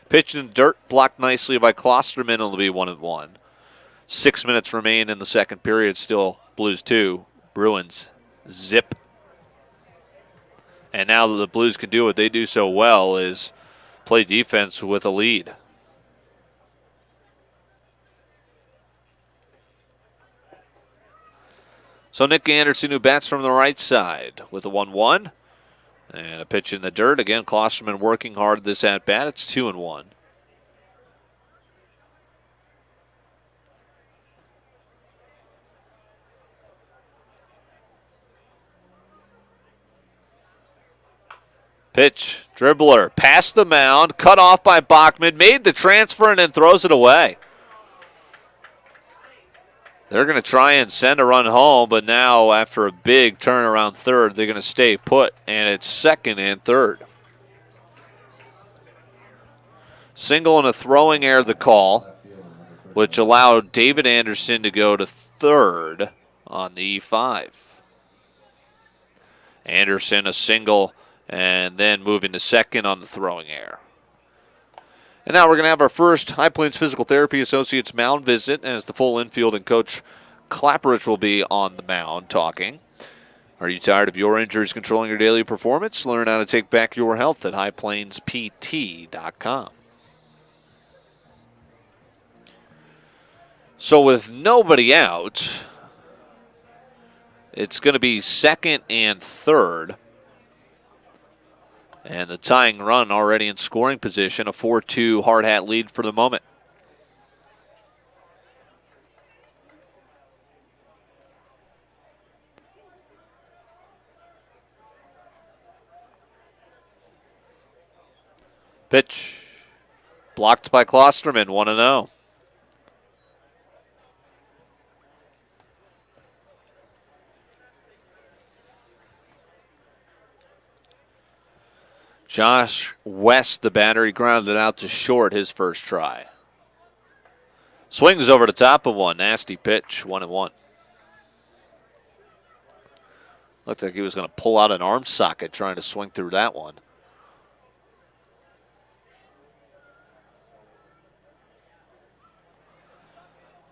Pitched in the dirt, blocked nicely by Klosterman, it'll be 1-1. 6 minutes remain in the second period. Still Blues 2, Bruins zip. And now that the Blues can do what they do so well is play defense with a lead. So Nick Anderson, who bats from the right side with a 1-1. And a pitch in the dirt. Again, Klosterman working hard this at-bat. It's 2-1. Pitch, dribbler, past the mound, cut off by Bachman, made the transfer and then throws it away. They're going to try and send a run home, but now after a big turn around third, they're going to stay put, and it's second and third. Single and a throwing error the call, which allowed David Anderson to go to third on the E5. Anderson a single and then moving to second on the throwing error. And now we're going to have our first High Plains Physical Therapy Associates mound visit as the full infield and Coach Clapperich will be on the mound talking. Are you tired of your injuries controlling your daily performance? Learn how to take back your health at highplainspt.com. So with nobody out, it's going to be second and third. And the tying run already in scoring position, a 4-2 hard hat lead for the moment. Pitch. Blocked by Klosterman, 1-0. Josh West, the batter, he grounded out to short his first try. Swings over the top of one. Nasty pitch, 1-1. Looked like he was going to pull out an arm socket trying to swing through that one.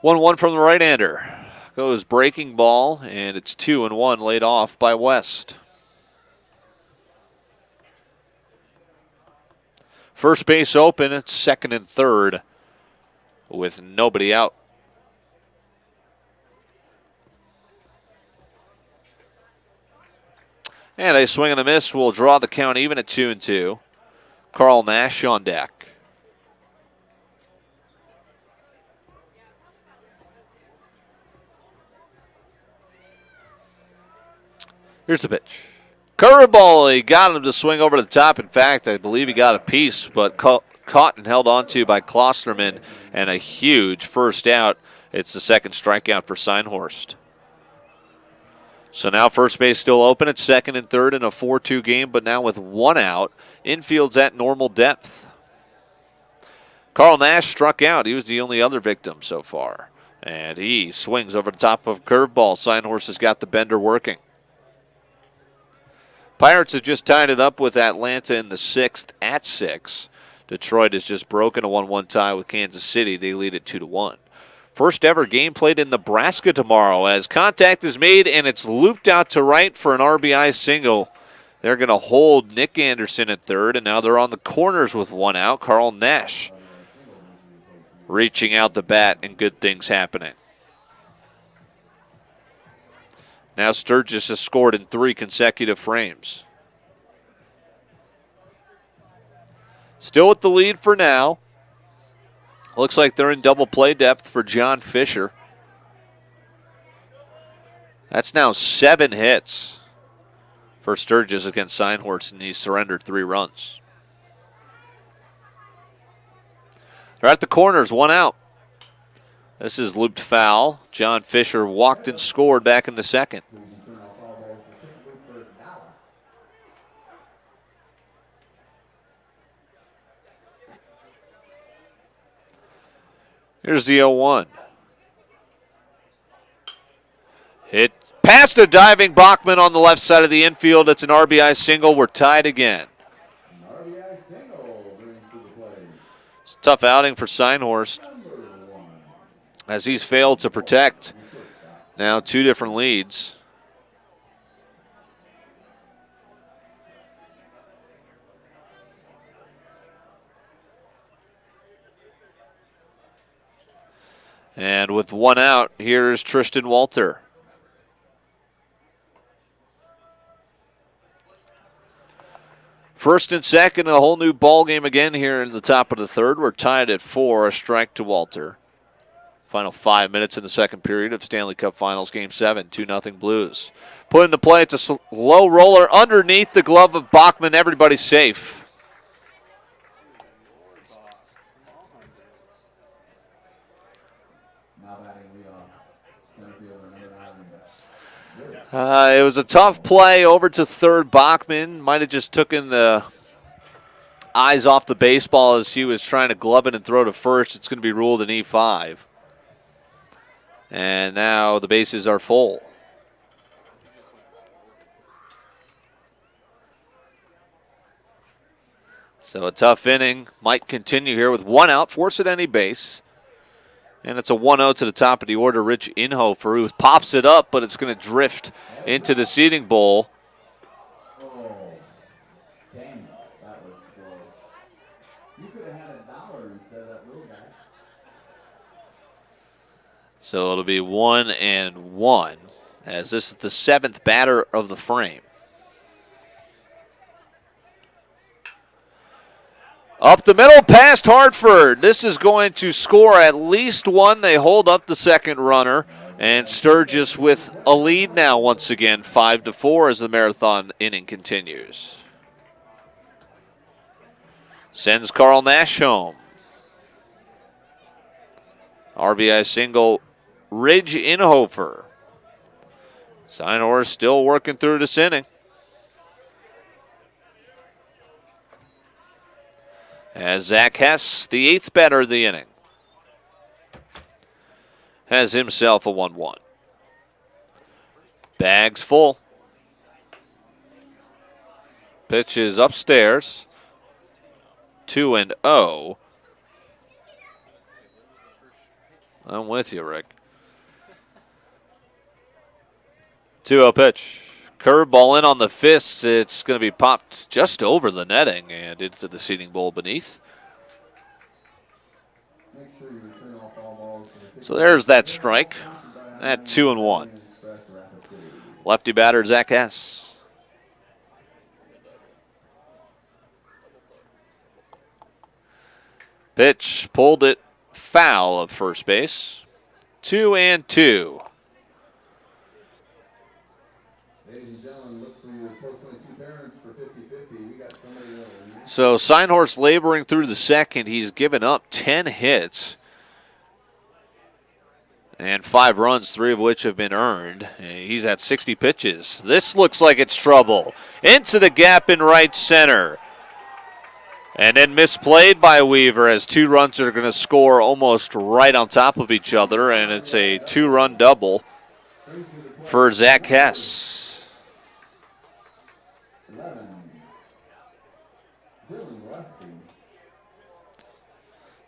One from the right-hander. Goes breaking ball, and it's 2-1 laid off by West. First base open, it's second and third with nobody out. And a swing and a miss will draw the count even at 2-2. Carl Nash on deck. Here's the pitch. Curveball, he got him to swing over the top. In fact, I believe he got a piece, but caught and held onto by Klosterman, and a huge first out. It's the second strikeout for Seinhorst. So now first base still open at second and third in a 4-2 game, but now with one out. Infield's at normal depth. Carl Nash struck out. He was the only other victim so far. And he swings over the top of a curveball. Seinhorst has got the bender working. Pirates have just tied it up with Atlanta in the sixth at 6. Detroit has just broken a 1-1 tie with Kansas City. They lead it 2-1. First ever game played in Nebraska tomorrow as contact is made and it's looped out to right for an RBI single. They're going to hold Nick Anderson at third, and now they're on the corners with one out. Carl Nash reaching out the bat and good things happening. Now Sturgis has scored in 3 consecutive frames. Still with the lead for now. Looks like they're in double play depth for John Fisher. That's now 7 hits for Sturgis against Seinhorst, and he's surrendered 3 runs. They're at the corners, 1 out. This is looped foul. John Fisher walked and scored back in the second. Here's the 0-1. Hit past a diving Bachman on the left side of the infield. It's an RBI single. We're tied again. It's a tough outing for Seinhorst, as he's failed to protect now 2 different leads. And with 1 out, here's Tristan Walter. First and second, a whole new ball game again here in the top of the third. We're tied at 4, a strike to Walter. Final 5 minutes in the second period of Stanley Cup Finals Game 7, 2-0 Blues. Put into play, it's a slow roller underneath the glove of Bachman. Everybody's safe. It was a tough play over to third. Bachman might have just taken the eyes off the baseball as he was trying to glove it and throw to first. It's going to be ruled an E5. And now the bases are full. So a tough inning might continue here with one out, force at any base. And it's a 1-0 to the top of the order. Rich Inhofer, who pops it up, but it's going to drift into the seating bowl. So it'll be 1-1, as this is the 7th batter of the frame. Up the middle, past Hartford. This is going to score at least one. They hold up the second runner, and Sturgis with a lead now once again, 5-4 as the marathon inning continues. Sends Carl Nash home. RBI single, Ridge Inhofer. Steinhorst still working through this inning. As Zach Hess, the 8th batter of the inning, has himself a 1-1. Bags full. Pitch is upstairs. 2-0. I'm with you, Rick. 2-0 pitch. Curveball in on the fists. It's going to be popped just over the netting and into the seating bowl beneath. So there's that strike at 2-1. Lefty batter, Zach Hess. Pitch pulled it foul of first base. 2-2. So Steinhorst laboring through the second. He's given up 10 hits and 5 runs, 3 of which have been earned. He's at 60 pitches. This looks like it's trouble. Into the gap in right center. And then misplayed by Weaver as 2 runs are going to score almost right on top of each other, and it's a 2-run double for Zach Hess.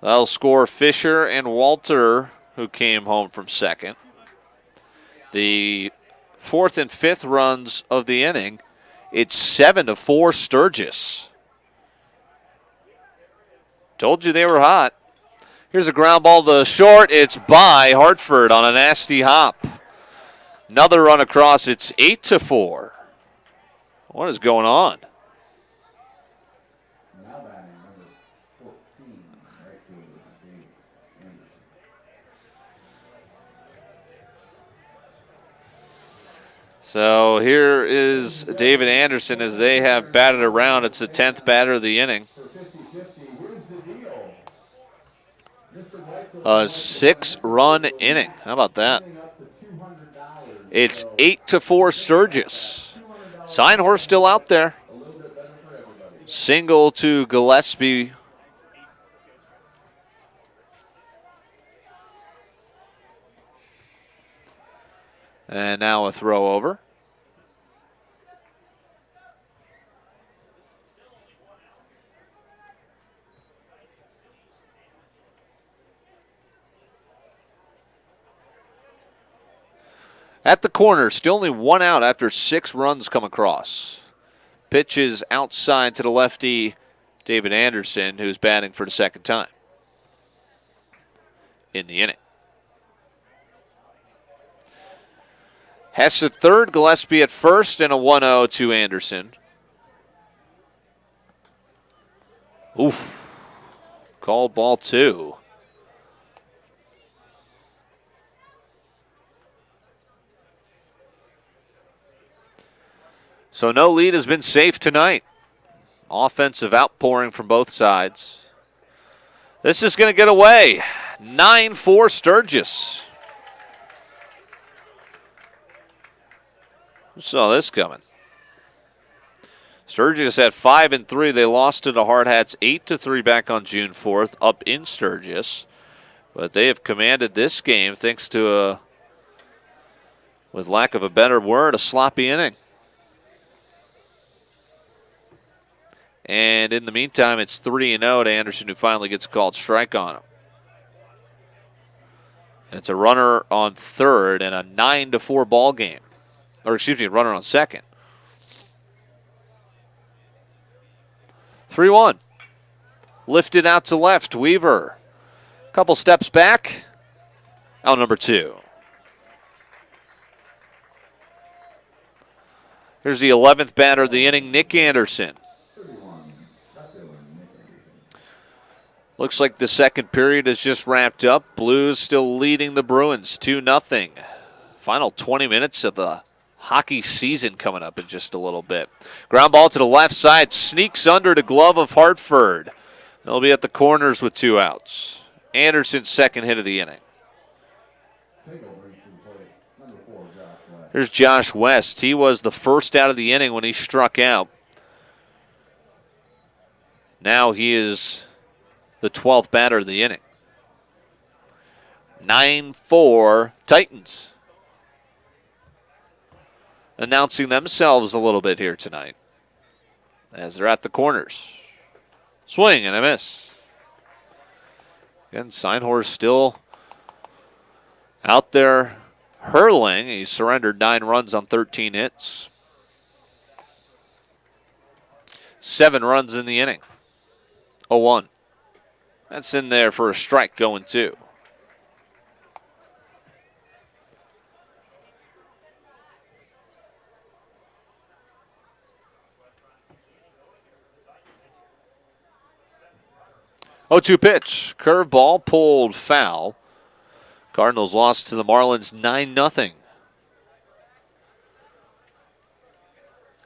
That'll score Fisher and Walter, who came home from second. The 4th and 5th runs of the inning, it's 7-4 Sturgis. Told you they were hot. Here's a ground ball to short. It's by Hartford on a nasty hop. Another run across. It's 8-4. What is going on? So here is David Anderson as they have batted around. It's the 10th batter of the inning. A 6-run inning. How about that? It's 8-4 Sturgis. Steinhorst still out there. Single to Gillespie. And now a throw over. At the corner, still only 1 out after 6 runs come across. Pitch is outside to the lefty, David Anderson, who's batting for the second time in the inning. Hess at third, Gillespie at first, and a 1-0 to Anderson. Oof. Called ball 2. So no lead has been safe tonight. Offensive outpouring from both sides. This is going to get away. 9-4 Sturgis. Who saw this coming? Sturgis at 5-3. They lost to the Hardhats 8-3 back on June 4th up in Sturgis. But they have commanded this game thanks to with lack of a better word, a sloppy inning. And in the meantime, it's 3-0 to Anderson, who finally gets a called strike on him. It's a runner on third and a 9-4 ball game. Or excuse me, runner on second. 3-1. Lifted out to left. Weaver. Couple steps back. Out number 2. Here's the 11th batter of the inning, Nick Anderson. Looks like the second period has just wrapped up. Blues still leading the Bruins 2-0. Final 20 minutes of the hockey season coming up in just a little bit. Ground ball to the left side, sneaks under the glove of Hartford. They'll be at the corners with 2 outs. Anderson's second hit of the inning. Here's Josh West. He was the first out of the inning when he struck out. Now he is the 12th batter of the inning. 9-4 Titans. Announcing themselves a little bit here tonight as they're at the corners. Swing and a miss. Again, Seinhorst still out there hurling. He surrendered 9 runs on 13 hits. 7 runs in the inning. 0-1. That's in there for a strike going 2. Oh, 2 pitch. Curveball pulled foul. Cardinals lost to the Marlins 9-0.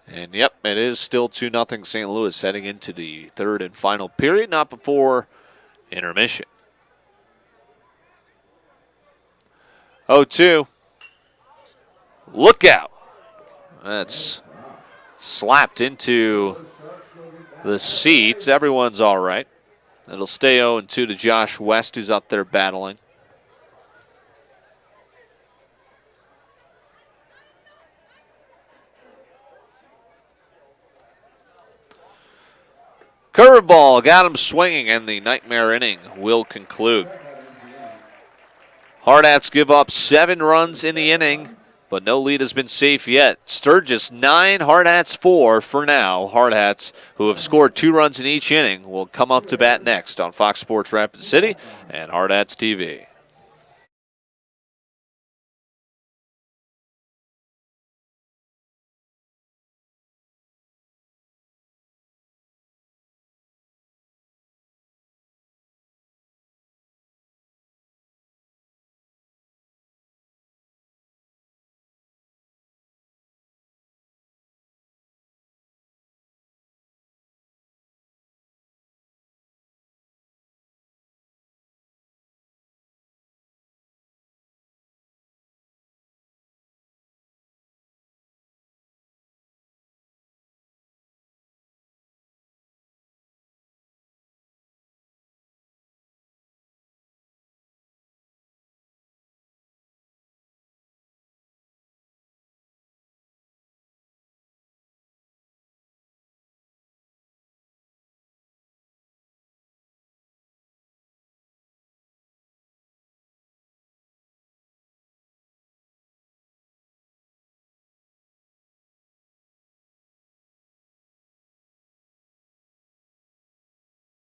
And yep, it is still 2-0 St. Louis heading into the third and final period, not before intermission. 0-2. Look out. That's slapped into the seats. Everyone's all right. It'll stay 0-2 to Josh West, who's out there battling. Curveball got him swinging, and the nightmare inning will conclude. Hardhats give up 7 runs in the inning, but no lead has been safe yet. Sturgis 9, Hardhats 4 for now. Hardhats, who have scored 2 runs in each inning, will come up to bat next on Fox Sports Rapid City and HardhatsTV.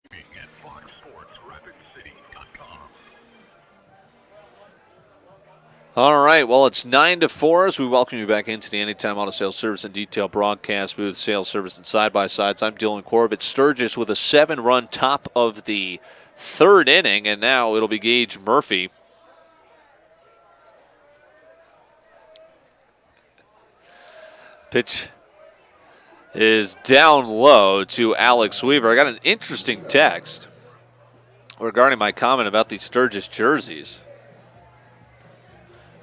At FoxSportsRapidCity.com. All right, well, it's 9-4 as we welcome you back into the Anytime Auto Sales Service and Detail broadcast booth, sales, service, and side-by-sides. I'm Dylan Corbett. Sturgis with a 7-run top of the third inning, and now it'll be Gage Murphy. Pitch is down low to Alex Weaver. I got an interesting text regarding my comment about the Sturgis jerseys.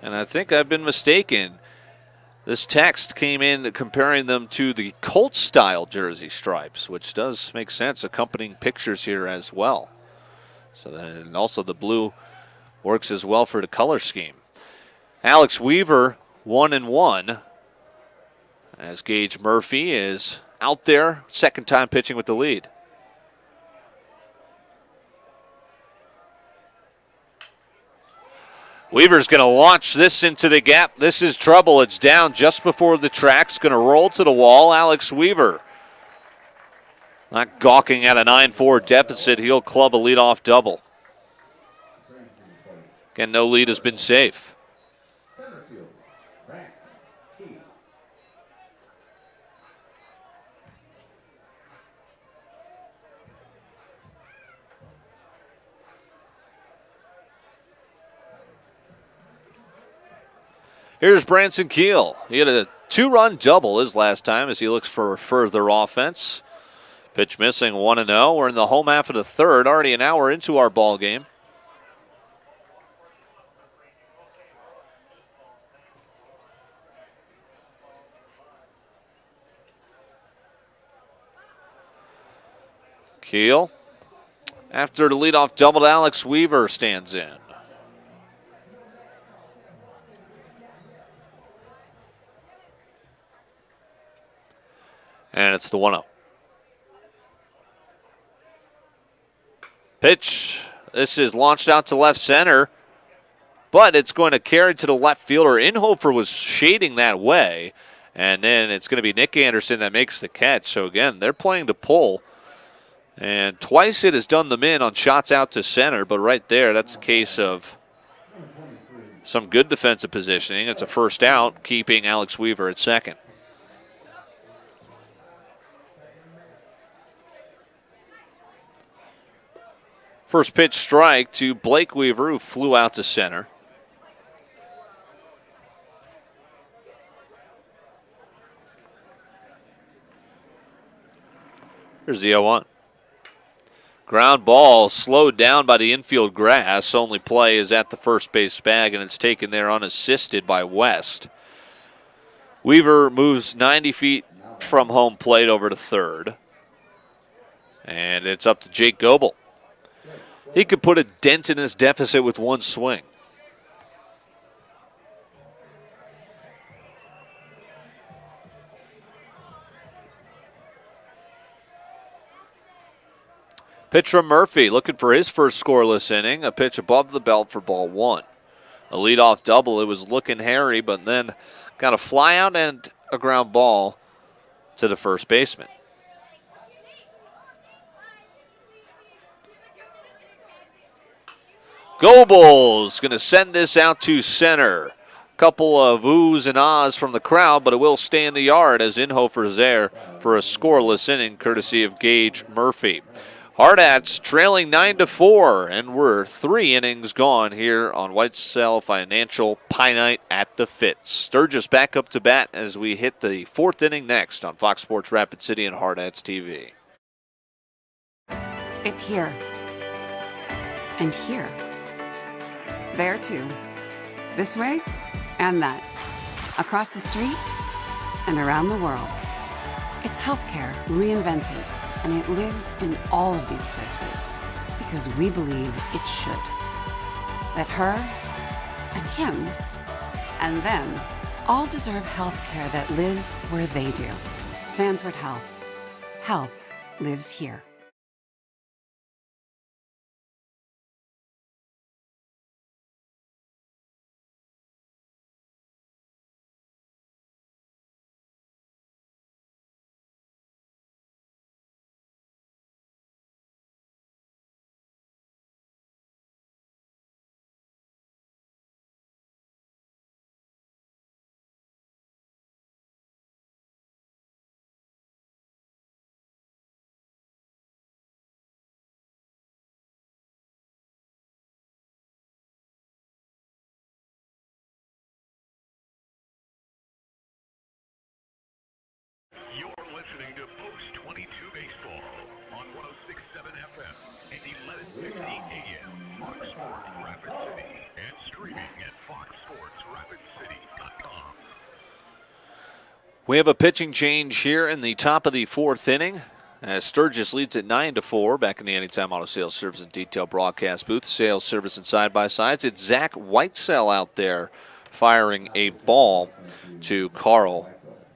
And I think I've been mistaken. This text came in comparing them to the Colts-style jersey stripes, which does make sense, accompanying pictures here as well. So then also the blue works as well for the color scheme. Alex Weaver, 1-1, as Gage Murphy is out there, second time pitching with the lead. Weaver's going to launch this into the gap. This is trouble. It's down just before the tracks. Going to roll to the wall. Alex Weaver not gawking at a 9-4 deficit. He'll club a leadoff double. Again, no lead has been safe. Here's Branson Keel. He had a 2-run double his last time as he looks for further offense. Pitch missing, 1-0. We're in the home half of the third, already an hour into our ball game. Keel, after the leadoff double, Alex Weaver stands in. And it's the 1-0. Pitch. This is launched out to left center, but it's going to carry to the left fielder. Inhofer was shading that way, and then it's going to be Nick Anderson that makes the catch. So again, they're playing to pull, and twice it has done them in on shots out to center, but right there, that's a case of some good defensive positioning. It's a first out, keeping Alex Weaver at second. First pitch strike to Blake Weaver, who flew out to center. Here's the 0-1. Ground ball slowed down by the infield grass. Only play is at the first base bag, and it's taken there unassisted by West. Weaver moves 90 feet from home plate over to third. And it's up to Jake Goebel. He could put a dent in his deficit with one swing. Pitch from Murphy, looking for his first scoreless inning. A pitch above the belt for ball one. A leadoff double. It was looking hairy, but then got a fly out and a ground ball to the first baseman. Goebel's going to send this out to center. Couple of oohs and ahs from the crowd, but it will stay in the yard as Inhofer's there for a scoreless inning, courtesy of Gage Murphy. Hardhats trailing 9-4, and we're 3 innings gone here on Whitesell Financial Pie Night at the Fitz. Sturgis back up to bat as we hit the 4th inning next on Fox Sports Rapid City and HardhatsTV. It's here. And here. There too. This way and that. Across the street and around the world. It's healthcare reinvented, and it lives in all of these places because we believe it should. That her and him and them all deserve healthcare that lives where they do. Sanford Health. Health lives here. listening to Post 22 Baseball on 106.7 FM and 1150 AM, Fox Sports Rapid City, and streaming at foxsportsrapidcity.com. We have a pitching change here in the top of the fourth inning, as Sturgis leads at 9-4. Back in the Anytime Auto Sales Service and Detail broadcast booth, sales, service, and side-by-sides. It's Zach Whitesell out there firing a ball to Carl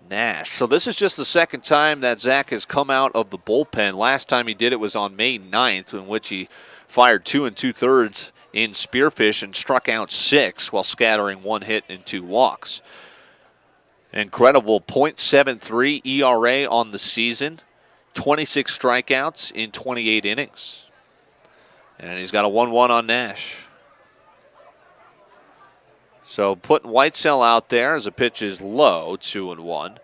Nash. So this is just the second time that Zach has come out of the bullpen. Last time he did it was on May 9th, in which he fired 2 2/3 in Spearfish and struck out 6 while scattering 1 hit and 2 walks. Incredible .73 ERA on the season, 26 strikeouts in 28 innings. And he's got a 1-1 on Nash. So putting Whitesell out there as the pitch is low, 2-1.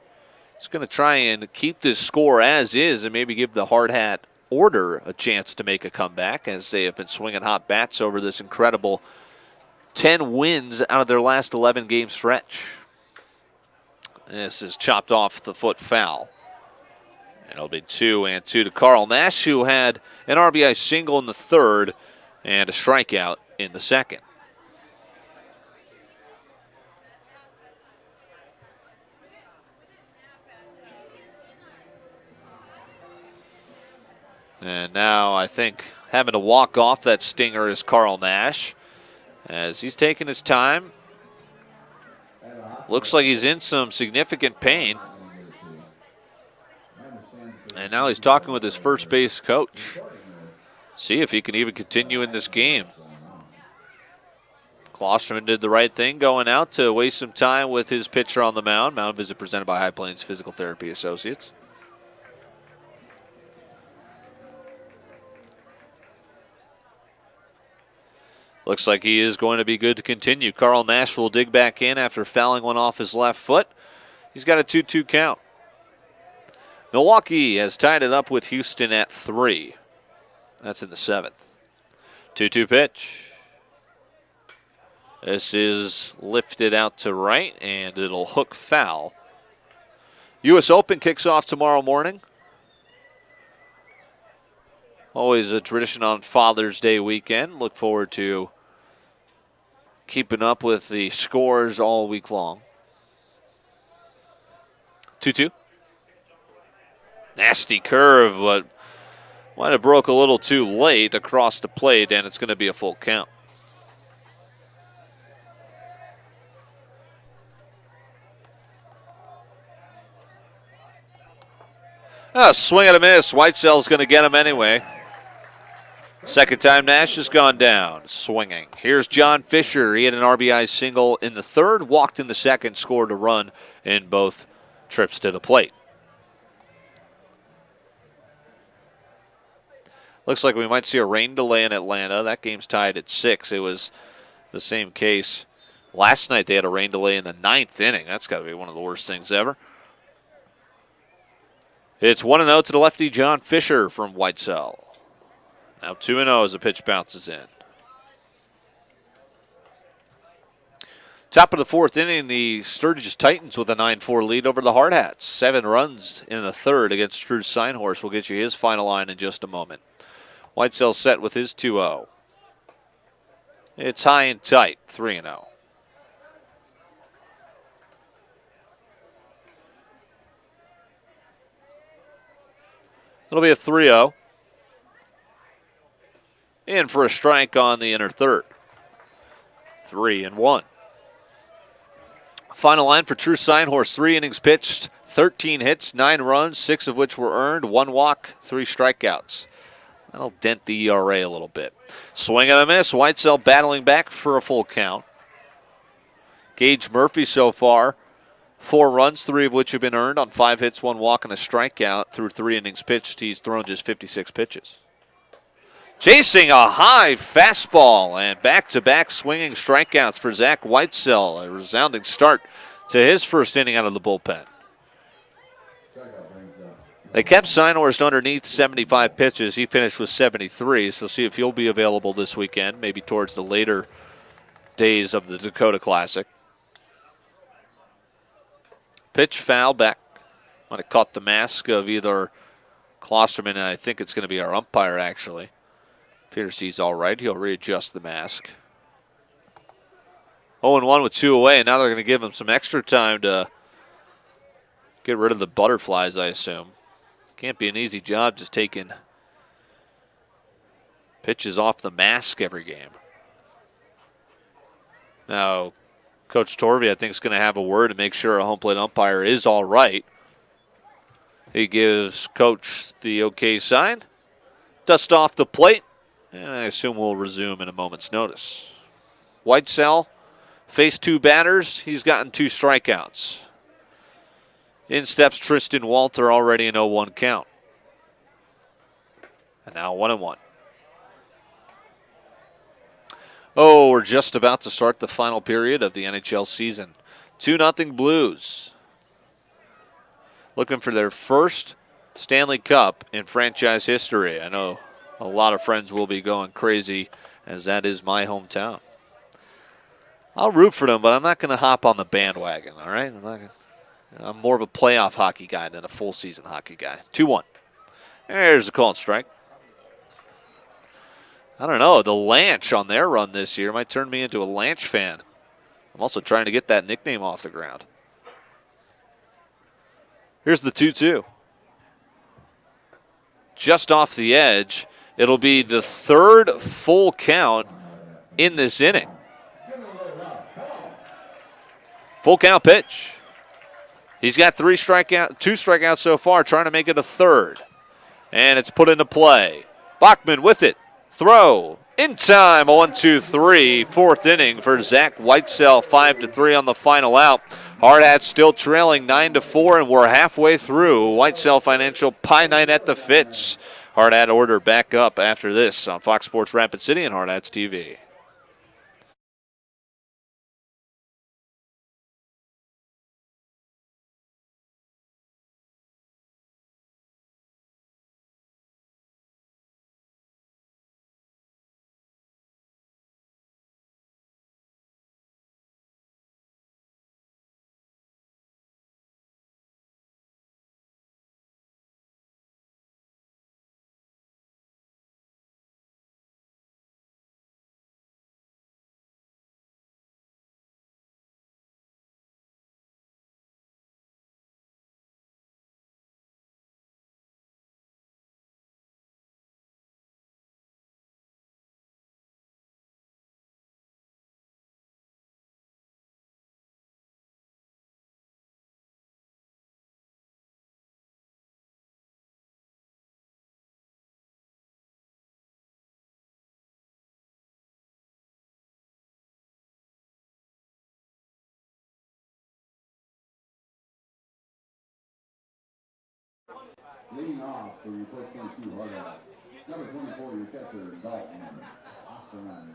He's going to try and keep this score as is and maybe give the Hard Hat Order a chance to make a comeback, as they have been swinging hot bats over this incredible 10 wins out of their last 11-game stretch. This is chopped off the foot foul. And it'll be 2-2 to Carl Nash, who had an RBI single in the third and a strikeout in the second. And now I think having to walk off that stinger is Carl Nash, as he's taking his time. Looks like he's in some significant pain. And now he's talking with his first base coach. See if he can even continue in this game. Klosterman did the right thing going out to waste some time with his pitcher on the mound. Mound visit presented by High Plains Physical Therapy Associates. Looks like he is going to be good to continue. Carl Nash will dig back in after fouling one off his left foot. He's got a 2-2 count. Milwaukee has tied it up with Houston at 3. That's in the 7th. 2-2 pitch. This is lifted out to right, and it'll hook foul. U.S. Open kicks off tomorrow morning. Always a tradition on Father's Day weekend. Look forward to keeping up with the scores all week long. 2-2. Nasty curve, but might have broke a little too late across the plate, and it's going to be a full count. Swing and a miss. Whitesell's going to get him anyway. Second time Nash has gone down, swinging. Here's John Fisher. He had an RBI single in the third, walked in the second, scored a run in both trips to the plate. Looks like we might see a rain delay in Atlanta. That game's tied at 6. It was the same case last night. They had a rain delay in the 9th inning. That's got to be one of the worst things ever. It's 1-0 to the lefty, John Fisher from Whitesell. Now 2-0 as the pitch bounces in. Top of the fourth inning, the Sturgis Titans with a 9-4 lead over the Hardhats. 7 runs in the third against Drew Seinhorst. We'll get you his final line in just a moment. Whitesell set with his 2-0. It's high and tight, 3-0. It'll be a 3-0. In for a strike on the inner third. 3-1. Final line for Drew Seinhorst. 3 innings pitched, 13 hits, 9 runs, 6 of which were earned, 1 walk, 3 strikeouts. That'll dent the ERA a little bit. Swing and a miss. Whitesell battling back for a full count. Gage Murphy so far, 4 runs, 3 of which have been earned on 5 hits, 1 walk, and a strikeout through 3 innings pitched. He's thrown just 56 pitches. Chasing a high fastball and back-to-back swinging strikeouts for Zach Whitesell. A resounding start to his first inning out of the bullpen. They kept Seinhorst underneath 75 pitches. He finished with 73, so see if he'll be available this weekend, maybe towards the later days of the Dakota Classic. Pitch foul back Might have caught the mask of either Klosterman, and I think it's going to be our umpire, actually. Appears he's all right. He'll readjust the mask. 0-1 with 2 away, and now they're going to give him some extra time to get rid of the butterflies, I assume. Can't be an easy job just taking pitches off the mask every game. Now, Coach Torvey, I think, is going to have a word to make sure a home plate umpire is all right. He gives Coach the okay sign. Dust off the plate, and I assume we'll resume in a moment's notice. Whitesell faced 2 batters. He's gotten 2 strikeouts. In steps Tristan Walter, already an 0-1 count. And now 1-1. Oh, we're just about to start the final period of the NHL season. 2-0 Blues. Looking for their first Stanley Cup in franchise history. I know a lot of friends will be going crazy, as that is my hometown. I'll root for them, but I'm not going to hop on the bandwagon, all right? I'm more of a playoff hockey guy than a full season hockey guy. 2-1. There's a call and strike. I don't know. The Lanch on their run this year might turn me into a Lanch fan. I'm also trying to get that nickname off the ground. Here's the 2-2. Just off the edge. It'll be the 3rd full count in this inning. Full count pitch. He's got 2 strikeouts so far, trying to make it a 3rd. And it's put into play. Bachman with it. Throw. In time. 1-2-3. 4th inning for Zach Whitesell. 5-3 on the final out. Hardhats still trailing 9-4, and we're halfway through. Whitesell Financial Pie Night at the Fitz. Hardhat order back up after this on Fox Sports Rapid City and HardhatsTV. Leading off for your first 22 Hardhats, number 24, your catcher, Dalton Osterman.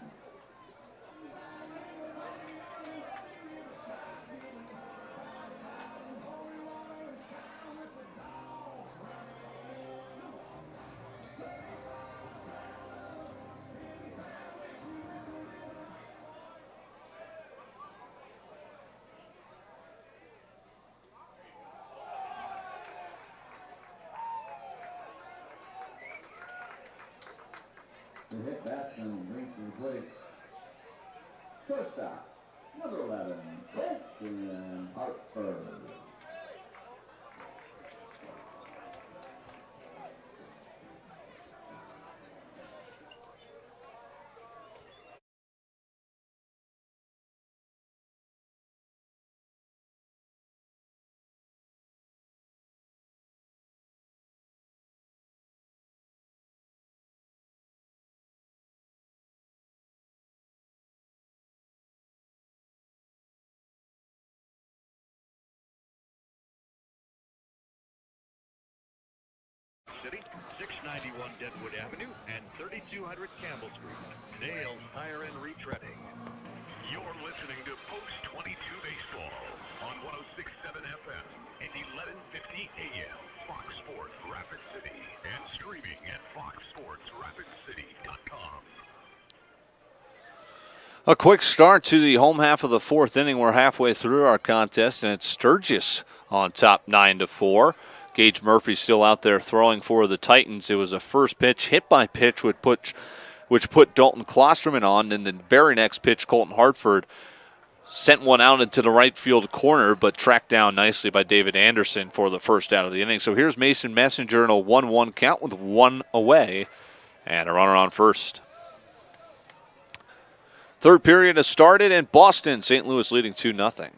The hit Bastion brings to the plate. Shortstop, number 11, Colton Hartford. City, 691 Deadwood Avenue, and 3200 Campbell Street. Dale's Tire and Retreading. You're listening to Post 22 Baseball on 106.7 FM and 1150 AM. Fox Sports Rapid City and streaming at foxsportsrapidcity.com. A quick start to the home half of the fourth inning. We're halfway through our contest, and it's Sturgis on top 9-4. Gage Murphy still out there throwing for the Titans. It was a first pitch hit by pitch which put Dalton Klosterman on, and the very next pitch, Colton Hartford sent one out into the right field corner, but tracked down nicely by David Anderson for the first out of the inning. So here's Mason Messenger in a 1-1 count with one away and a runner on first. Third period has started in Boston. St. Louis leading 2-0.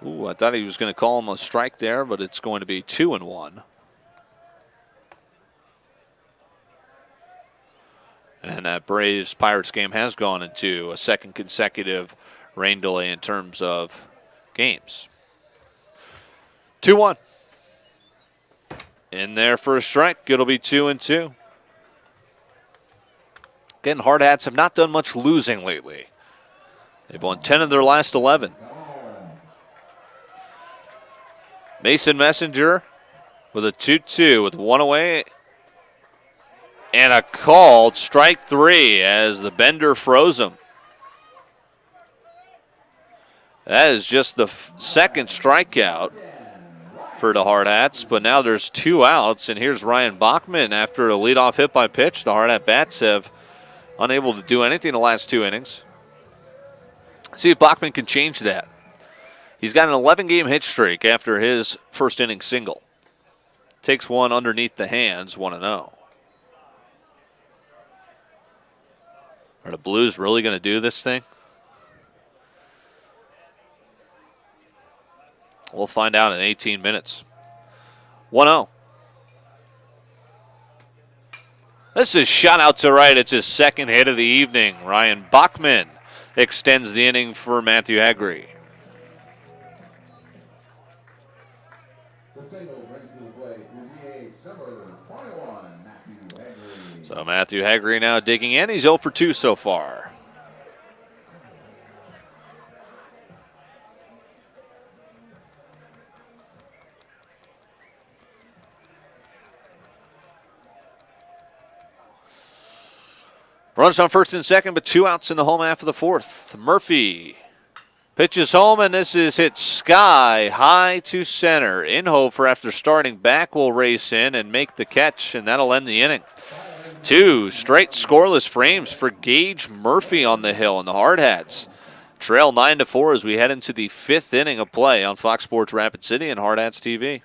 Ooh, I thought he was going to call him a strike there, but it's going to be 2-1. And that Braves-Pirates game has gone into a second consecutive rain delay in terms of games. 2-1. In there for a strike. It'll be 2-2. Again, Hardhats have not done much losing lately. They've won 10 of their last 11. Mason Messenger with a 2-2 with one away. And a called strike three as the bender froze him. That is just the second strikeout for the Hardhats, but now there's 2 outs, and here's Ryan Bachman after a leadoff hit by pitch. The Hardhat bats have unable to do anything the last 2 innings. See if Bachman can change that. He's got an 11-game hit streak after his first inning single. Takes one underneath the hands, 1-0. Are the Blues really going to do this thing? We'll find out in 18 minutes. 1-0. This is shot out to right. It's his second hit of the evening. Ryan Bachman extends the inning for Matthew Haggerty. The single brings to the plate DH number 21, Matthew Haggerty. So Matthew Haggerty now digging in. He's 0 for 2 so far. Runners on first and second, but 2 outs in the home half of the fourth. Murphy pitches home, and this is hit sky high to center. Inhofer, after starting back, will race in and make the catch, and that'll end the inning. 2 straight scoreless frames for Gage Murphy on the hill, and the Hardhats trail 9-4 as we head into the 5th inning of play on Fox Sports Rapid City and Hardhats TV.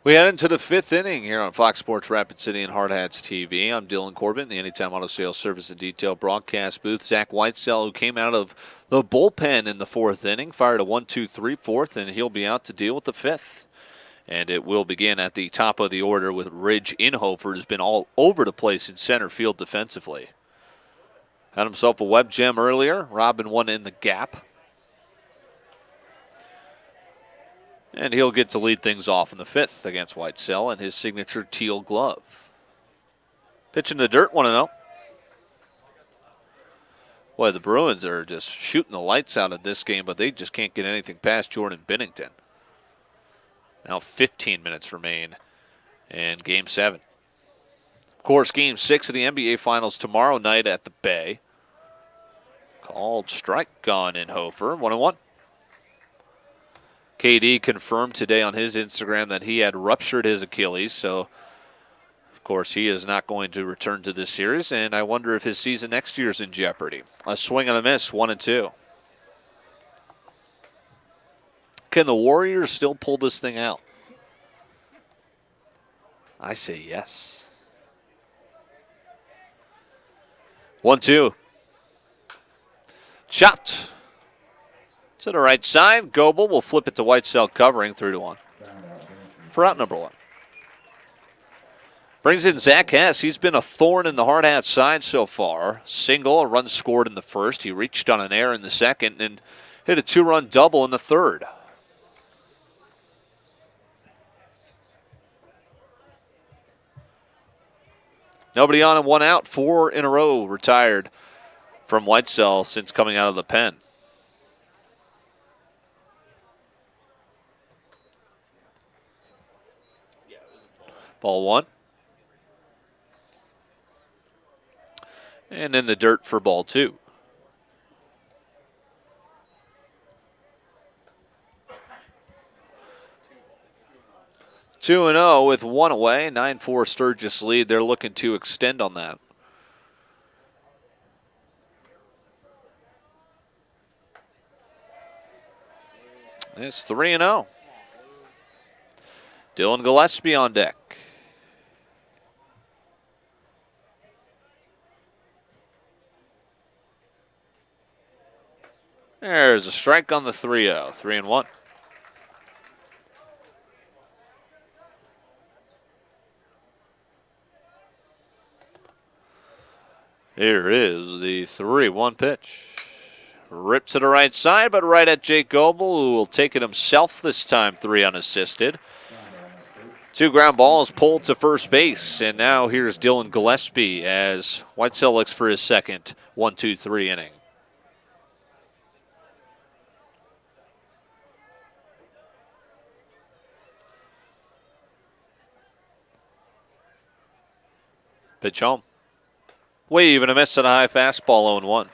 We head into the 5th inning here on Fox Sports Rapid City and Hardhats TV. I'm Dylan Corbett in the Anytime Auto Sales Service and Detail broadcast booth. Zach Whitesell, who came out of the bullpen in the 4th inning, fired a 1-2-3 fourth, and he'll be out to deal with the 5th. And it will begin at the top of the order with Ridge Inhofer, who's been all over the place in center field defensively. Had himself a web gem earlier, robbing one in the gap. And he'll get to lead things off in the 5th against Whitesell in his signature teal glove. Pitch in the dirt, 1-0. Boy, the Bruins are just shooting the lights out of this game, but they just can't get anything past Jordan Binnington. Now 15 minutes remain in Game 7. Of course, Game 6 of the NBA Finals tomorrow night at the Bay. Called strike on in Hofer, 1-1. KD confirmed today on his Instagram that he had ruptured his Achilles, so of course he is not going to return to this series, and I wonder if his season next year is in jeopardy. A swing and a miss, 1-2. Can the Warriors still pull this thing out? I say yes. 1-2. Chopped to the right side. Goebel will flip it to Whitesell covering, 3-1. For out number 1. Brings in Zach Hess. He's been a thorn in the Hardhats side so far. Single, a run scored in the first. He reached on an error in the second and hit a 2-run double in the third. Nobody on and 1 out. 4 in a row retired from Whitesell since coming out of the pen. Ball 1. And in the dirt for ball 2. Two and 0 with 1 away. 9-4 Sturgis lead. They're looking to extend on that. It's 3-0. Dylan Gillespie on deck. There's a strike on the 3-0. 3-1. Here is the 3-1 pitch. Ripped to the right side, but right at Jake Goebel, who will take it himself this time, 3 unassisted. 2 ground balls pulled to first base, and now here's Dylan Gillespie as Whitesell looks for his second 1-2-3 inning. Pitch home. Wave and a miss on a high fastball, 0-1.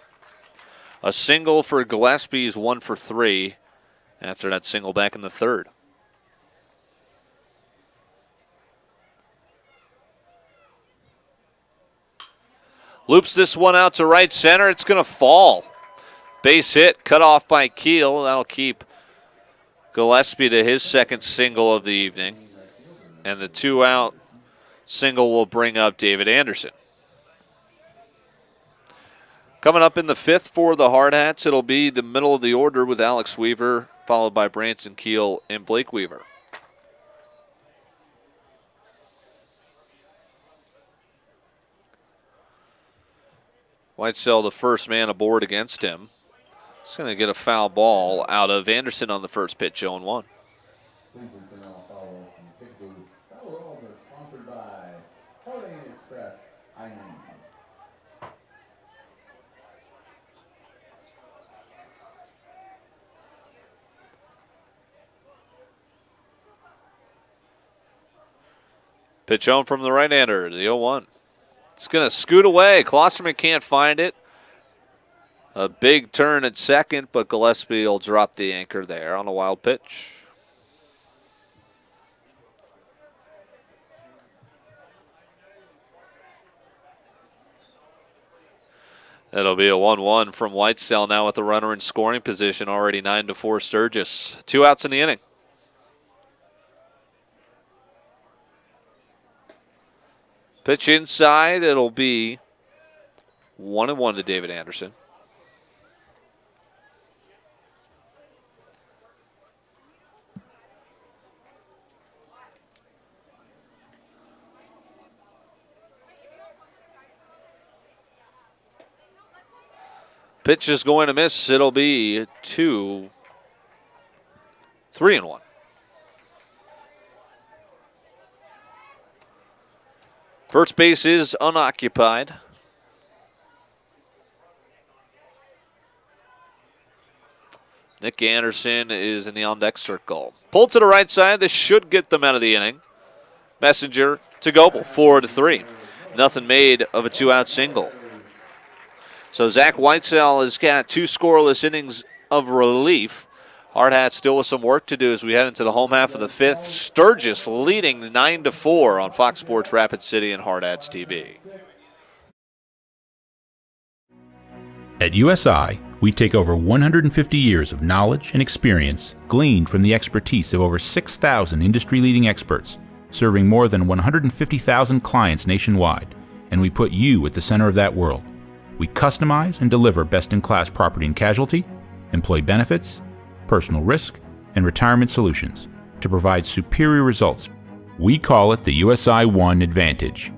A single for Gillespie's 1 for 3 after that single back in the third. Loops this one out to right center. It's going to fall. Base hit, cut off by Keel. That'll keep Gillespie to his second single of the evening. And the 2-out single will bring up David Anderson. Coming up in the 5th for the Hardhats, it'll be the middle of the order with Alex Weaver, followed by Branson Keel and Blake Weaver. Whitesell, the first man aboard against him. He's going to get a foul ball out of Anderson on the first pitch, 0-1. Sponsored by Holiday Inn Express, I-90. Pitch home from the right-hander, the 0-1. It's going to scoot away. Klosterman can't find it. A big turn at second, but Gillespie will drop the anchor there on a wild pitch. That'll be a 1-1 from Whitesell now with the runner in scoring position, already 9-4 Sturgis. 2 outs in the inning. Pitch inside, it'll be 1-1 to David Anderson. Pitch is going to miss. It'll be 2-3-1. First base is unoccupied. Nick Anderson is in the on-deck circle. Pulled to the right side. This should get them out of the inning. Messenger to Goebel, 4-3. Nothing made of a 2-out single. So Zach Whitesell has got 2 scoreless innings of relief. Hardhats still with some work to do as we head into the home half of the 5th. Sturgis leading 9-4 on Fox Sports Rapid City and Hardhats TV. At USI, we take over 150 years of knowledge and experience gleaned from the expertise of over 6,000 industry-leading experts, serving more than 150,000 clients nationwide, and we put you at the center of that world. We customize and deliver best-in-class property and casualty, employee benefits, personal risk, and retirement solutions to provide superior results. We call it the USI One Advantage.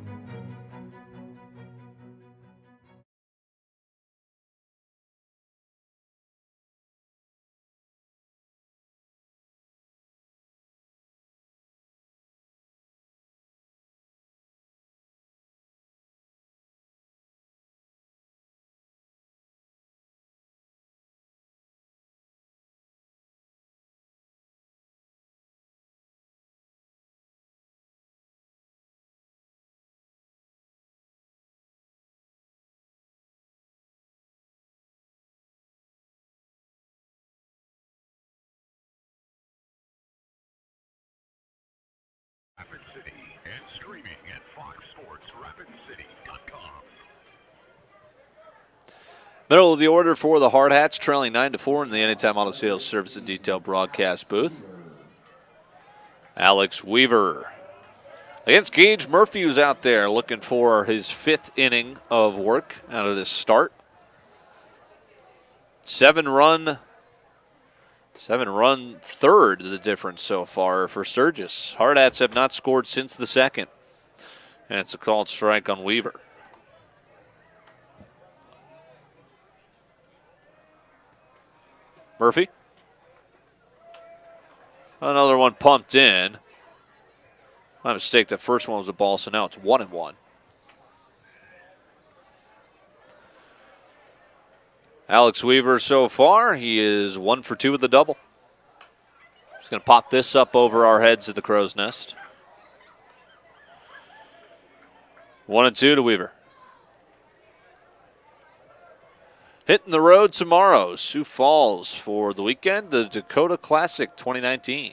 Rapid City and streaming at foxsportsrapidcity.com. Middle of the order for the Hardhats, trailing 9-4 in the Anytime Auto Sales Service and Detail broadcast booth. Alex Weaver against Gage Murphy, who's out there looking for his 5th inning of work out of this start. 7-run third, the difference so far for Sturgis. Hardhats have not scored since the 2nd. And it's a called strike on Weaver. Murphy. Another one pumped in. My mistake, the first one was a ball, so now it's 1-1. Alex Weaver so far, he is 1 for 2 with the double. He's going to pop this up over our heads at the Crow's Nest. 1-2 to Weaver. Hitting the road tomorrow, Sioux Falls for the weekend, the Dakota Classic 2019.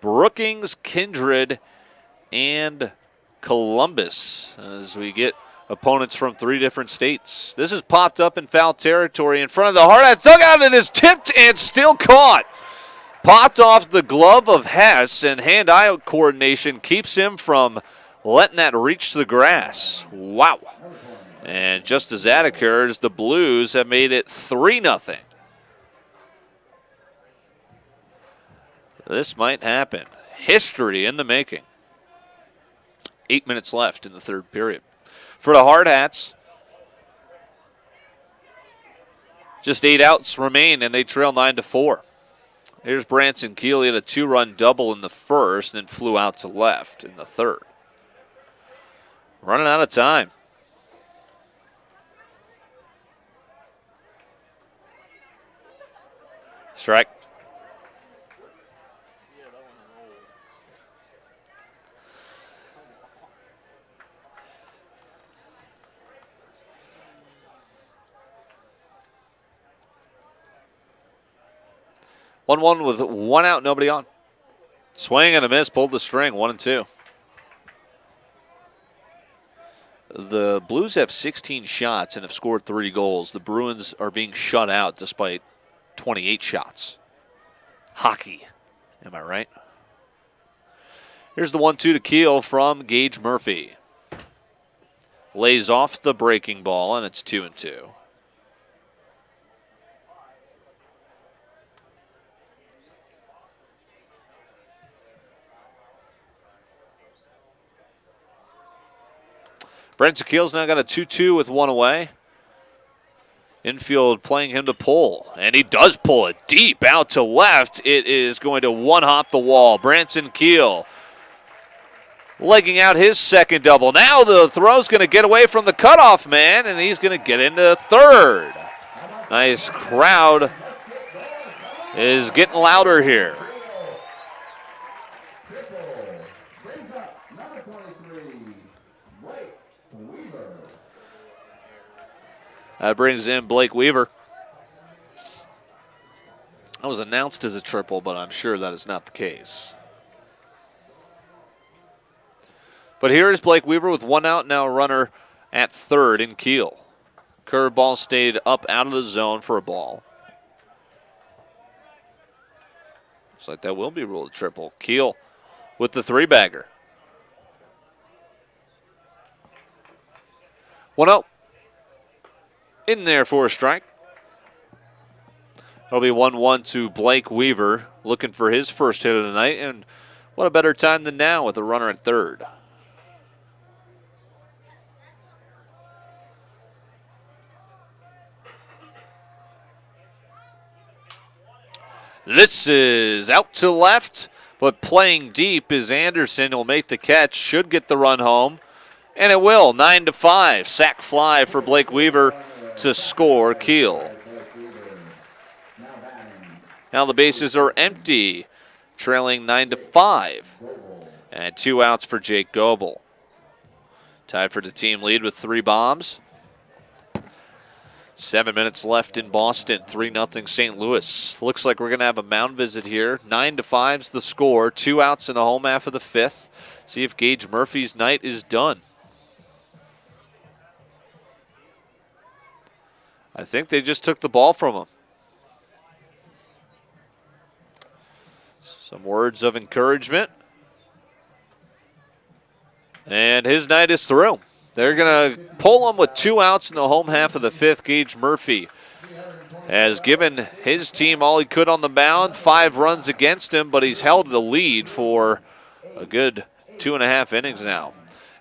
Brookings, Kindred, and Columbus as we get opponents from 3 different states. This is popped up in foul territory in front of the Hardhats dugout. It is tipped and still caught. Popped off the glove of Hess, and hand-eye coordination keeps him from letting that reach the grass. Wow. And just as that occurs, the Blues have made it 3-0. This might happen. History in the making. 8 minutes left in the 3rd period. For the Hardhats, just 8 outs remain, and they trail 9-4. Here's Branson Keeley had a 2-run double in the 1st and then flew out to left in the 3rd. Running out of time. Strike. One with 1 out, nobody on. Swing and a miss, pulled the string, 1-2. The Blues have 16 shots and have scored 3 goals. The Bruins are being shut out despite 28 shots. Hockey, am I right? Here's the 1-2 to Keel from Gage Murphy. Lays off the breaking ball, and it's 2-2. Brent Tequil's now got a 2-2 with 1 away. Infield playing him to pull, and he does pull it deep out to left. It is going to one-hop the wall. Branson Keel legging out his second double. Now the throw's going to get away from the cutoff man, and he's going to get into third. Nice crowd is getting louder here. That brings in Blake Weaver. That was announced as a triple, but I'm sure that is not the case. But here is Blake Weaver with one out, now a runner at third in Keel. Curveball stayed up out of the zone for a ball. Looks like that will be ruled a triple. Keel with the three-bagger. 1-0. In there for a strike. It'll be 1-1 to Blake Weaver, looking for his first hit of the night, and what a better time than now with a runner at third. This is out to left, but playing deep is Anderson. Will make the catch, should get the run home, and it will. 9-5, sac fly for Blake Weaver to score Keel. Now the bases are empty, trailing 9-5, and 2 outs for Jake Goebel. Tied for the team lead with 3 bombs. 7 minutes left in Boston, 3-0 St. Louis. Looks like we're going to have a mound visit here. 9-5's the score, 2 outs in the home half of the 5th. See if Gage Murphy's night is done. I think they just took the ball from him. Some words of encouragement. And his night is through. They're going to pull him with 2 outs in the home half of the 5th. Gage Murphy has given his team all he could on the mound. 5 runs against him, but he's held the lead for a good 2.5 innings now.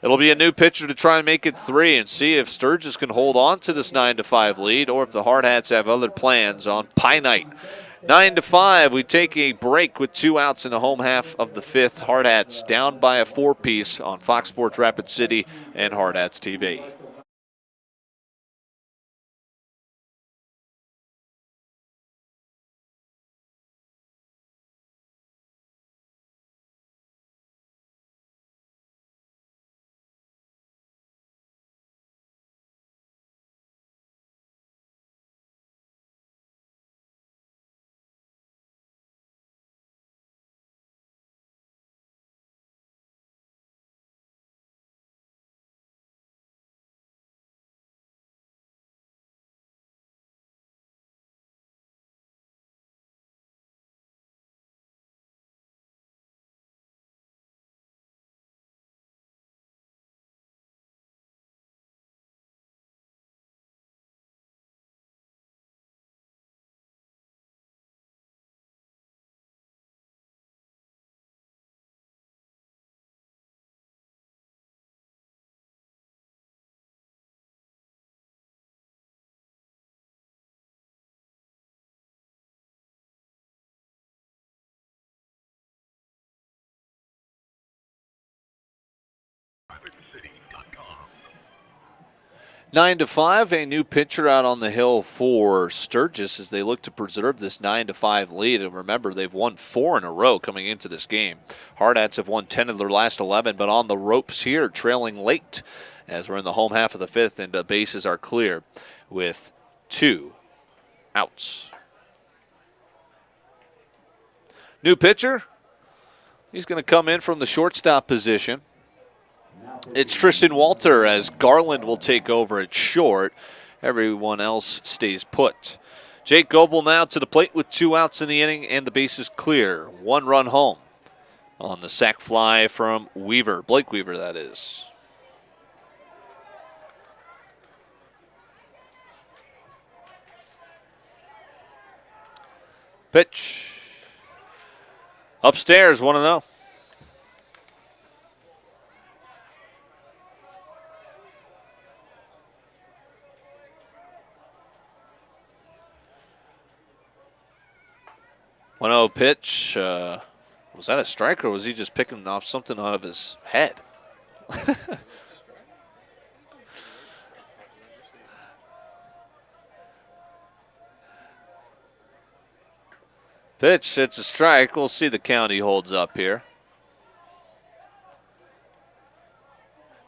It'll be a new pitcher to try and make it 3 and see if Sturgis can hold on to this 9-5 lead or if the Hardhats have other plans on Pie Night. 9-5, we take a break with 2 outs in the home half of the 5th. Hardhats down by a 4-piece on Fox Sports Rapid City and Hardhats TV. RapidCity.com. 9-5, a new pitcher out on the hill for Sturgis as they look to preserve this 9-5 lead. And remember, they've won 4 in a row coming into this game. Hardhats have won 10 of their last 11, but on the ropes here, trailing late as we're in the home half of the 5th, and the bases are clear with 2 outs. New pitcher, he's going to come in from the shortstop position. It's Tristan Walter as Garland will take over at short. Everyone else stays put. Jake Goebel now to the plate with 2 outs in the inning and the bases clear. 1 run home on the sac fly from Weaver. Blake Weaver, that is. Pitch. Upstairs, 1-0. Pitch, Was that a strike, or was he just picking off something out of his head? Pitch, it's a strike. We'll see the count he holds up here.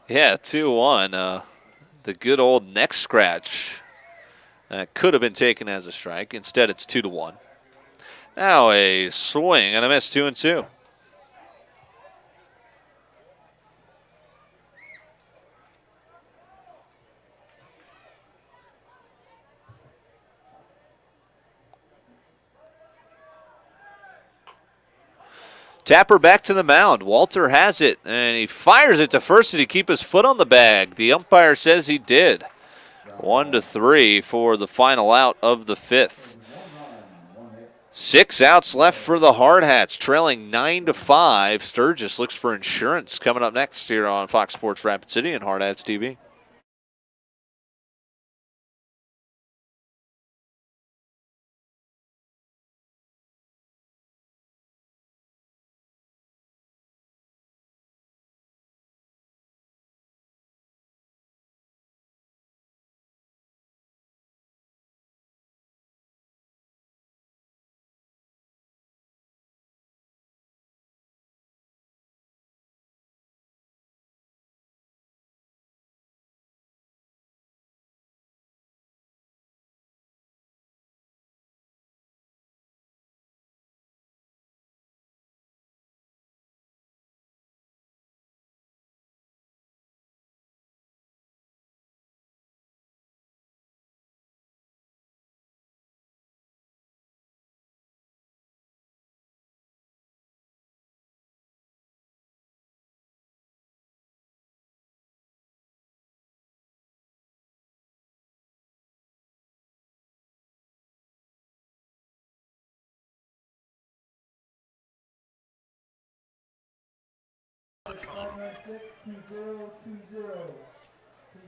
Yeah, 2-1. The good old neck scratch. Could have been taken as a strike. Instead, it's 2-1. Now a swing and a miss, 2-2. Tapper back to the mound. Walter has it, and he fires it to first. Did he keep his foot on the bag? The umpire says he did. 1-3 for the final out of the fifth. 6 outs left for the Hardhats, trailing 9-5. Sturgis looks for insurance coming up next here on Fox Sports Rapid City and Hardhats TV.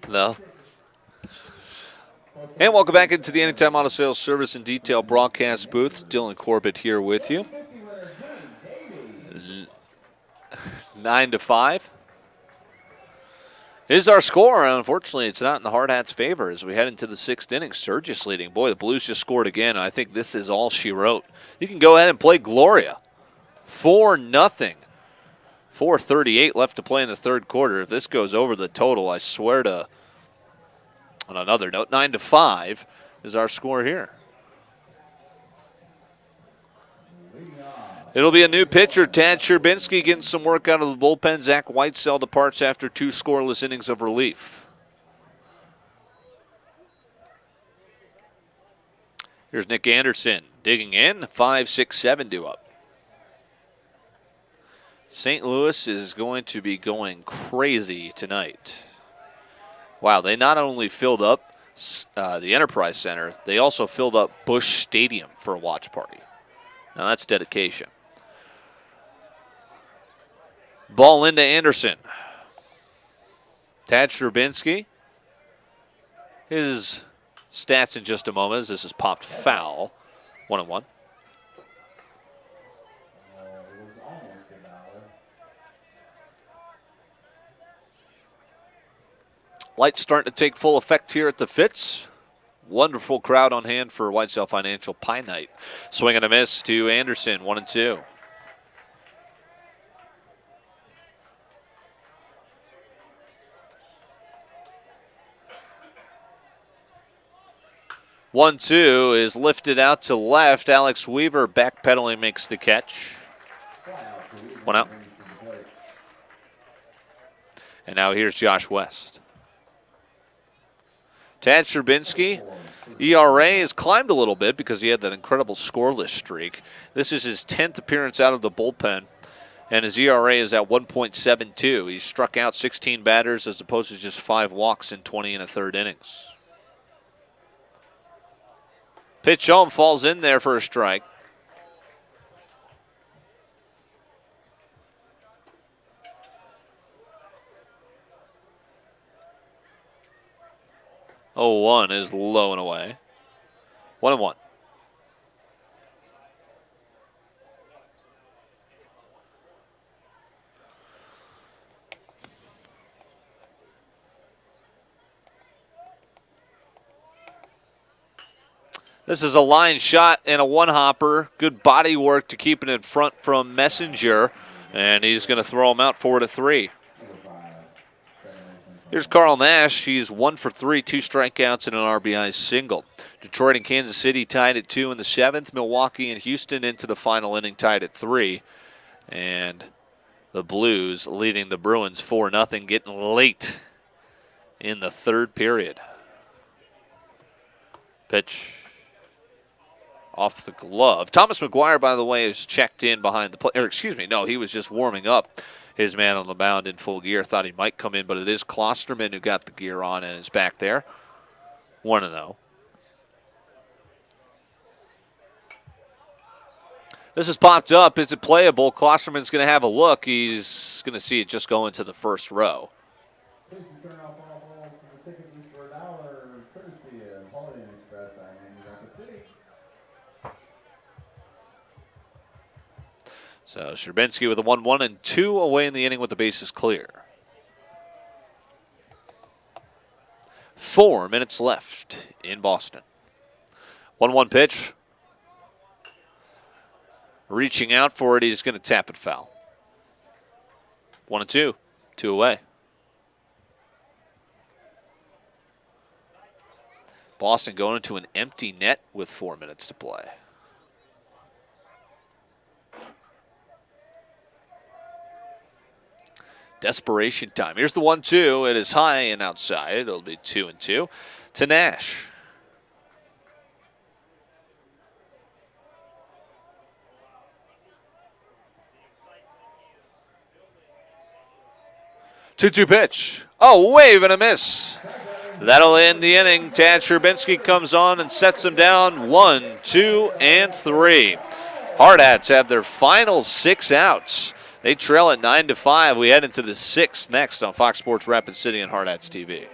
No. And welcome back into the Anytime Auto Sales Service and Detail broadcast booth. Dylan Corbett here with you. 9-5 is our score. Unfortunately, it's not in the Hardhats' favor as we head into the 6th inning. Sturgis leading. Boy, the Blues just scored again. I think this is all she wrote. You can go ahead and play Gloria. 4-0. 4:38 left to play in the third quarter. If this goes over the total, I swear to, on another note, 9-5 is our score here. It'll be a new pitcher, Tad Sherbinski, getting some work out of the bullpen. Zach Whitesell departs after 2 scoreless innings of relief. Here's Nick Anderson digging in. 5-6-7 due up. St. Louis is going to be going crazy tonight. Wow, they not only filled up the Enterprise Center, they also filled up Busch Stadium for a watch party. Now that's dedication. Ball into Anderson. Tad Sherbinski. His stats in just a moment as this is popped foul. 1-1. Lights starting to take full effect here at the Fitz. Wonderful crowd on hand for Whitesell Financial Pie Night. Swing and a miss to Anderson, 1-2. One-two is lifted out to left. Alex Weaver backpedaling makes the catch. 1 out. And now here's Josh West. Tad Sherbinski, ERA has climbed a little bit because he had that incredible scoreless streak. This is his 10th appearance out of the bullpen, and his ERA is at 1.72. He struck out 16 batters as opposed to just 5 walks in 20 1/3 innings. Pitch home, falls in there for a strike. Oh, 1 is low and away. 1-1. This is a line shot and a one-hopper. Good body work to keep it in front from Messenger. And he's going to throw him out 4-3. Here's Carl Nash. He's 1 for 3, 2 strikeouts and an RBI single. Detroit and Kansas City tied at 2 in the 7th. Milwaukee and Houston into the final inning tied at 3. And the Blues leading the Bruins 4-0, getting late in the third period. Pitch off the glove. Thomas McGuire, by the way, is checked in behind the plate. Or excuse me, no, he was just warming up. His man on the mound in full gear. Thought he might come in, but it is Klosterman who got the gear on and is back there. 1-0. This has popped up. Is it playable? Klosterman's going to have a look. He's going to see it just go into the first row. So Sherbinski with a 1-1 and 2 away in the inning with the bases clear. 4 minutes left in Boston. 1-1 pitch. Reaching out for it, he's going to tap it foul. 1-2, 2 away. Boston going into an empty net with 4 minutes to play. Desperation time. Here's the 1-2. It is high and outside. It'll be 2-2 to Nash. Two-two pitch. Oh, wave and a miss. That'll end the inning. Tad Sherbinski comes on and sets them down 1, 2, and 3. Hardhats have their final 6 outs. They trail at 9-5. We head into the 6th next on Fox Sports Rapid City and Hardhats TV.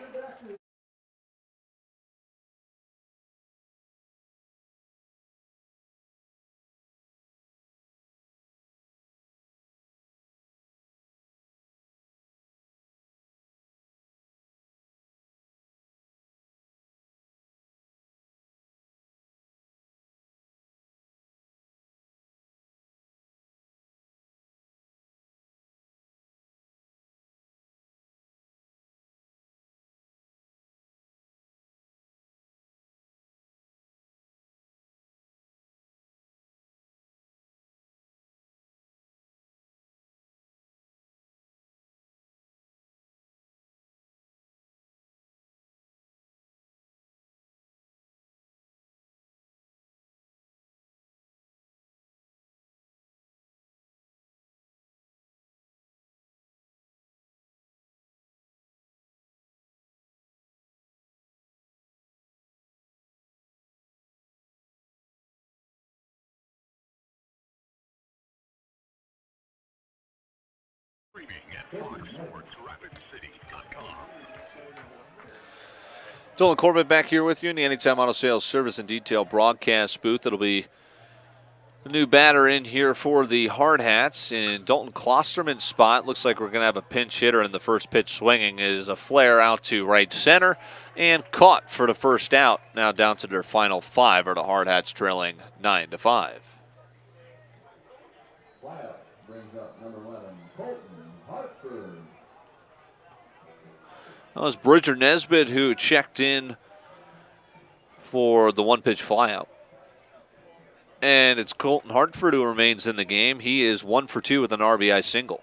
Streaming at FoxSportsRapidCity.com. Dolan Corbett back here with you in the Anytime Auto Sales Service and Detail broadcast booth. It'll be a new batter in here for the Hardhats in Dalton Klosterman's spot. Looks like we're going to have a pinch hitter in the first pitch swinging. Is a flare out to right center and caught for the first out. Now down to their final 5 are the Hardhats trailing 9-5. That was Bridger Nesbitt who checked in for the one-pitch flyout. And it's Colton Hartford who remains in the game. He is 1 for 2 with an RBI single.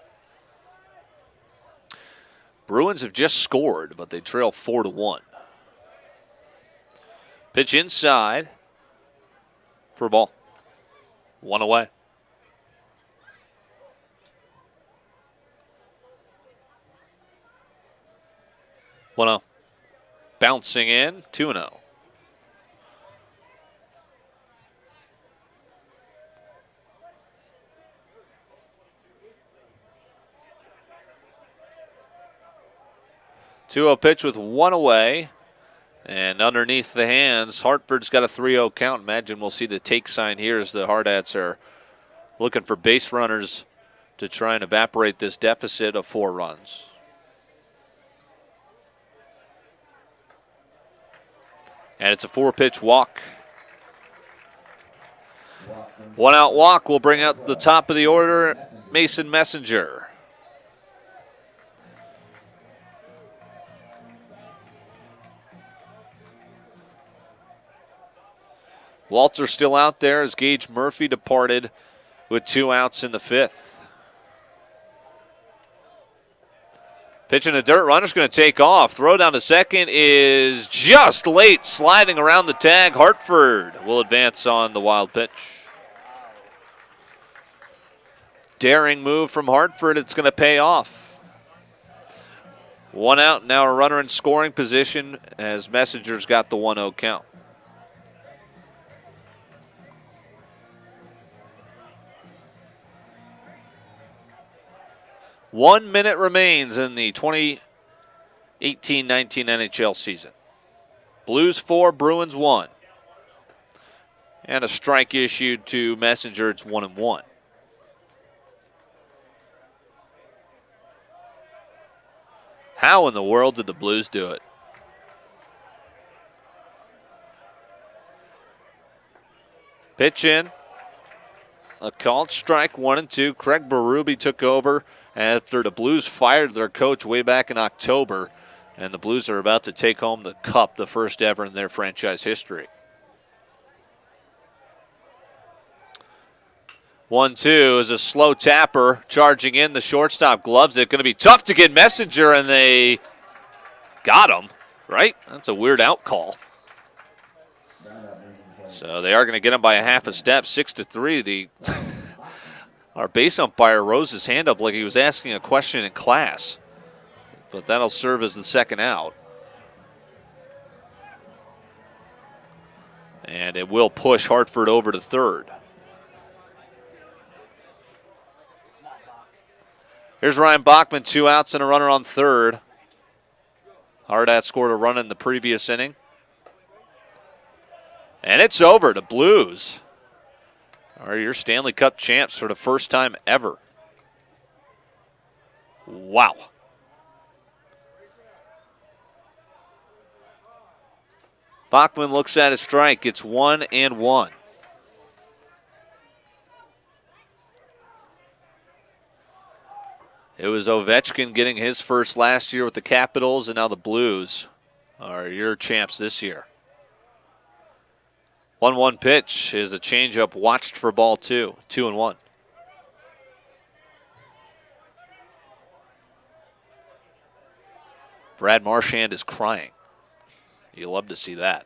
Bruins have just scored, but they trail 4-1. Pitch inside for a ball. 1 away. 1-0. Bouncing in, 2-0. Two-0 pitch with 1 away. And underneath the hands, Hartford's got a 3-0 count. Imagine we'll see the take sign here as the Hardhats are looking for base runners to try and evaporate this deficit of 4 runs. And it's a 4-pitch walk One out walk will bring out the top of the order, Mason Messenger. Walter still out there as Gage Murphy departed with 2 outs in the 5th. Pitch in the dirt, runner's going to take off. Throw down to second is just late, sliding around the tag. Hartford will advance on the wild pitch. Daring move from Hartford, it's going to pay off. 1 out, now a runner in scoring position as Messenger's got the 1-0 count. One minute remains in the 2018-19 NHL season. Blues 4, Bruins 1. And a strike issued to Messenger, it's 1-1. How in the world did the Blues do it? Pitch in. A called strike, 1-2. Craig Berube took over after the Blues fired their coach way back in October, and the Blues are about to take home the cup, the first ever in their franchise history. 1-2 is a slow tapper charging in. The shortstop gloves it. Going to be tough to get Messenger, and they got him, right? That's a weird out call. So they are going to get him by a half a step, 6-3. Our base umpire rose his hand up like he was asking a question in class. But that'll serve as the second out. And it will push Hartford over to third. Here's Ryan Bachman, 2 outs and a runner on third. Hardhats scored a run in the previous inning. And it's over. The Blues are your Stanley Cup champs for the first time ever. Wow. Bachman looks at his strike. It's 1-1. It was Ovechkin getting his first last year with the Capitals, and now the Blues are your champs this year. 1-1 pitch is a changeup watched for ball 2. 2-1. Brad Marchand is crying. You love to see that.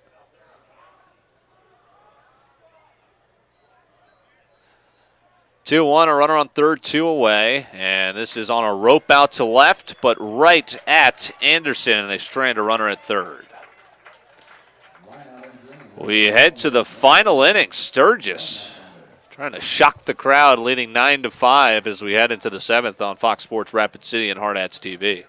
Two one, a runner on third, 2 away, and this is on a rope out to left, but right at Anderson, and they strand a runner at third. We head to the final inning. Sturgis trying to shock the crowd, leading 9-5 as we head into the 7th on Fox Sports Rapid City and Hardhats TV.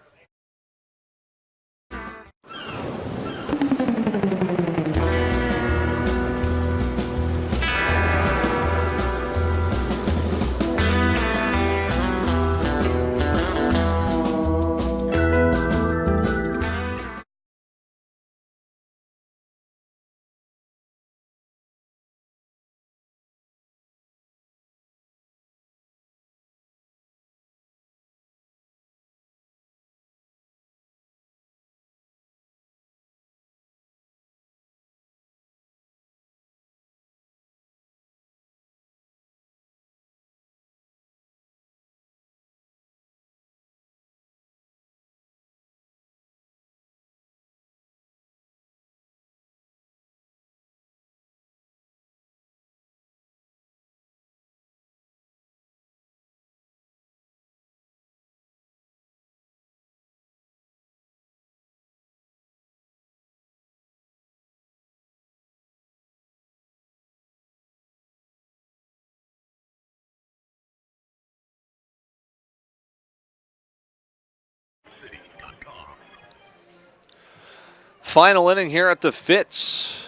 Final inning here at the Fitz.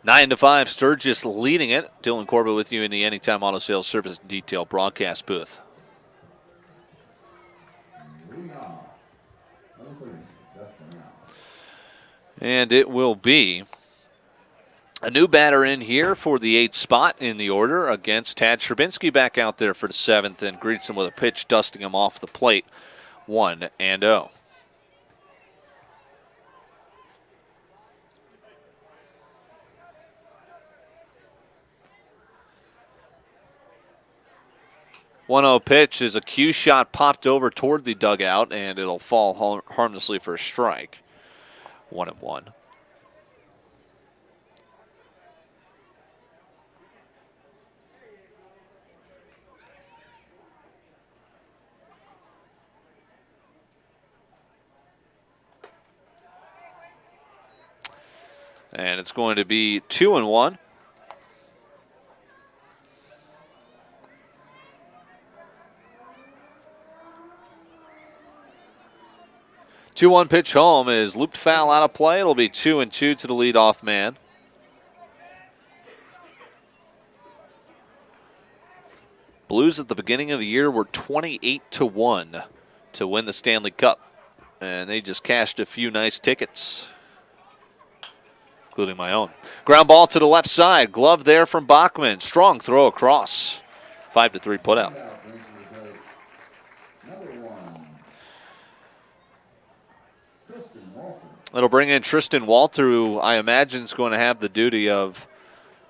9-5, Sturgis leading it. Dylan Corbett with you in the Anytime Auto Sales Service and Detail broadcast booth. And it will be A new batter in here for the 8th spot in the order against Tad Sherbinsky, back out there for the 7th, and greets him with a pitch, dusting him off the plate. 1-0. One-0 pitch is a cue shot popped over toward the dugout, and it'll fall harmlessly for a strike. 1-1. And it's going to be 2-1. Two-one pitch home is looped foul out of play. It'll be 2-2 to the leadoff man. Blues at the beginning of the year were 28-1 to win the Stanley Cup, and they just cashed a few nice tickets, including my own. Ground ball to the left side. Glove there from Bachman. Strong throw across. 5-3 putout. It'll bring in Tristan Walter, who I imagine is going to have the duty of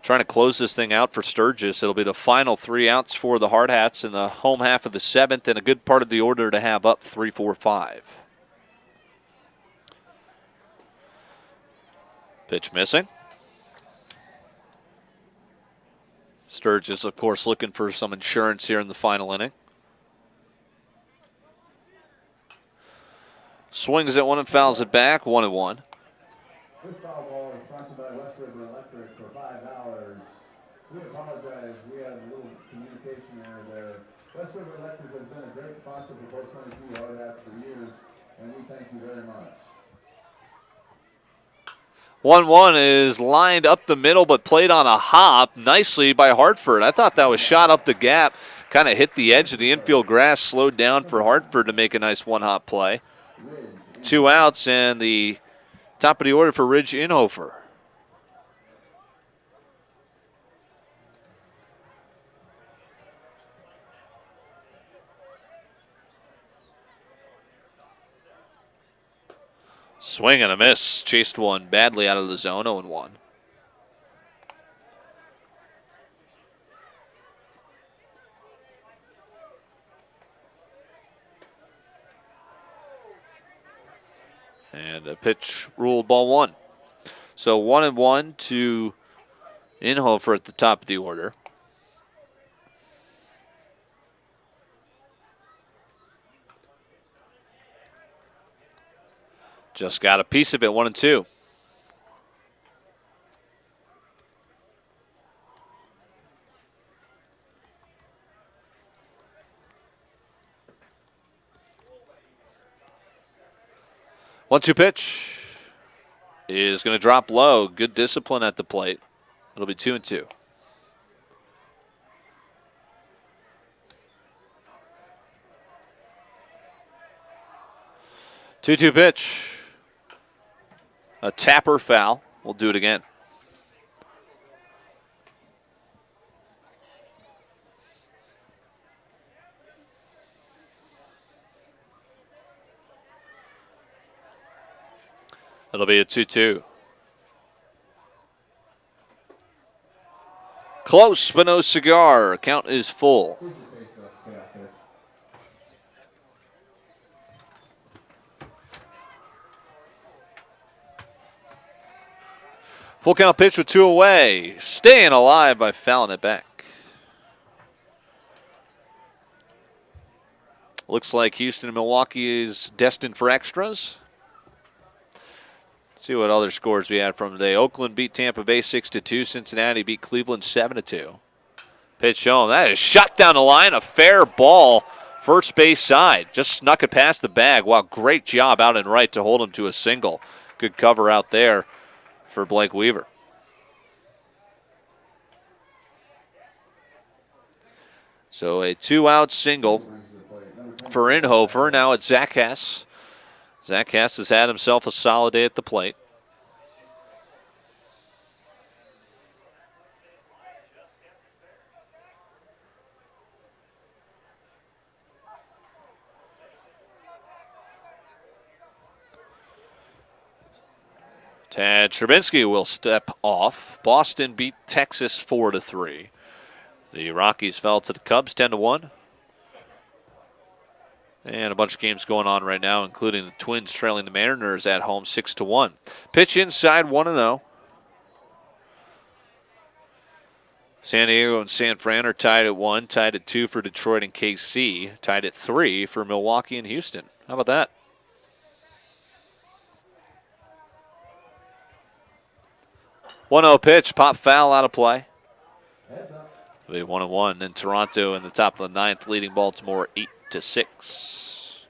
trying to close this thing out for Sturgis. It'll be the final 3 outs for the Hardhats in the home half of the 7th, and a good part of the order to have up 3-4-5. Pitch missing. Sturgis, of course, looking for some insurance here in the final inning. Swings at one and fouls it back, 1-1. This foul ball is sponsored by West River Electric for $5. We apologize. We had a little communication error there. West River Electric has been a great sponsor for Post 22 Hardhats for years, and we thank you very much. 1-1 is lined up the middle, but played on a hop nicely by Hartford. I thought that was shot up the gap, kind of hit the edge of the infield grass, slowed down for Hartford to make a nice one-hop play. 2 outs, and the top of the order for Ridge Inhofer. Swing and a miss. Chased one badly out of the zone, 0-1. And a pitch ruled ball 1. So 1-1 to Inhofer at the top of the order. Just got a piece of it, 1-2. One-two pitch is going to drop low. Good discipline at the plate. It'll be 2-2. Two-two pitch. A tapper foul. We'll do it again. It'll be a 2-2. Close, but no cigar. Count is full. Full count pitch with 2 away. Staying alive by fouling it back. Looks like Houston and Milwaukee is destined for extras. See what other scores we had from today. Oakland beat Tampa Bay 6-2. Cincinnati beat Cleveland 7-2. Pitch home. That is shot down the line. A fair ball. First base side. Just snuck it past the bag. Wow, great job out and right to hold him to a single. Good cover out there for Blake Weaver. So a 2-out single for Inhofer. Now it's Zach Hess. Zach Hess has had himself a solid day at the plate. Tad Trubinsky will step off. Boston beat Texas 4-3. The Rockies fell to the Cubs 10-1. And a bunch of games going on right now, including the Twins trailing the Mariners at home 6-1. Pitch inside 1-0. San Diego and San Fran are tied at 1, tied at 2 for Detroit and KC, tied at 3 for Milwaukee and Houston. How about that? One-0 pitch, pop foul out of play. It'll be 1-1. Then Toronto in the top of the ninth, leading Baltimore 8-6.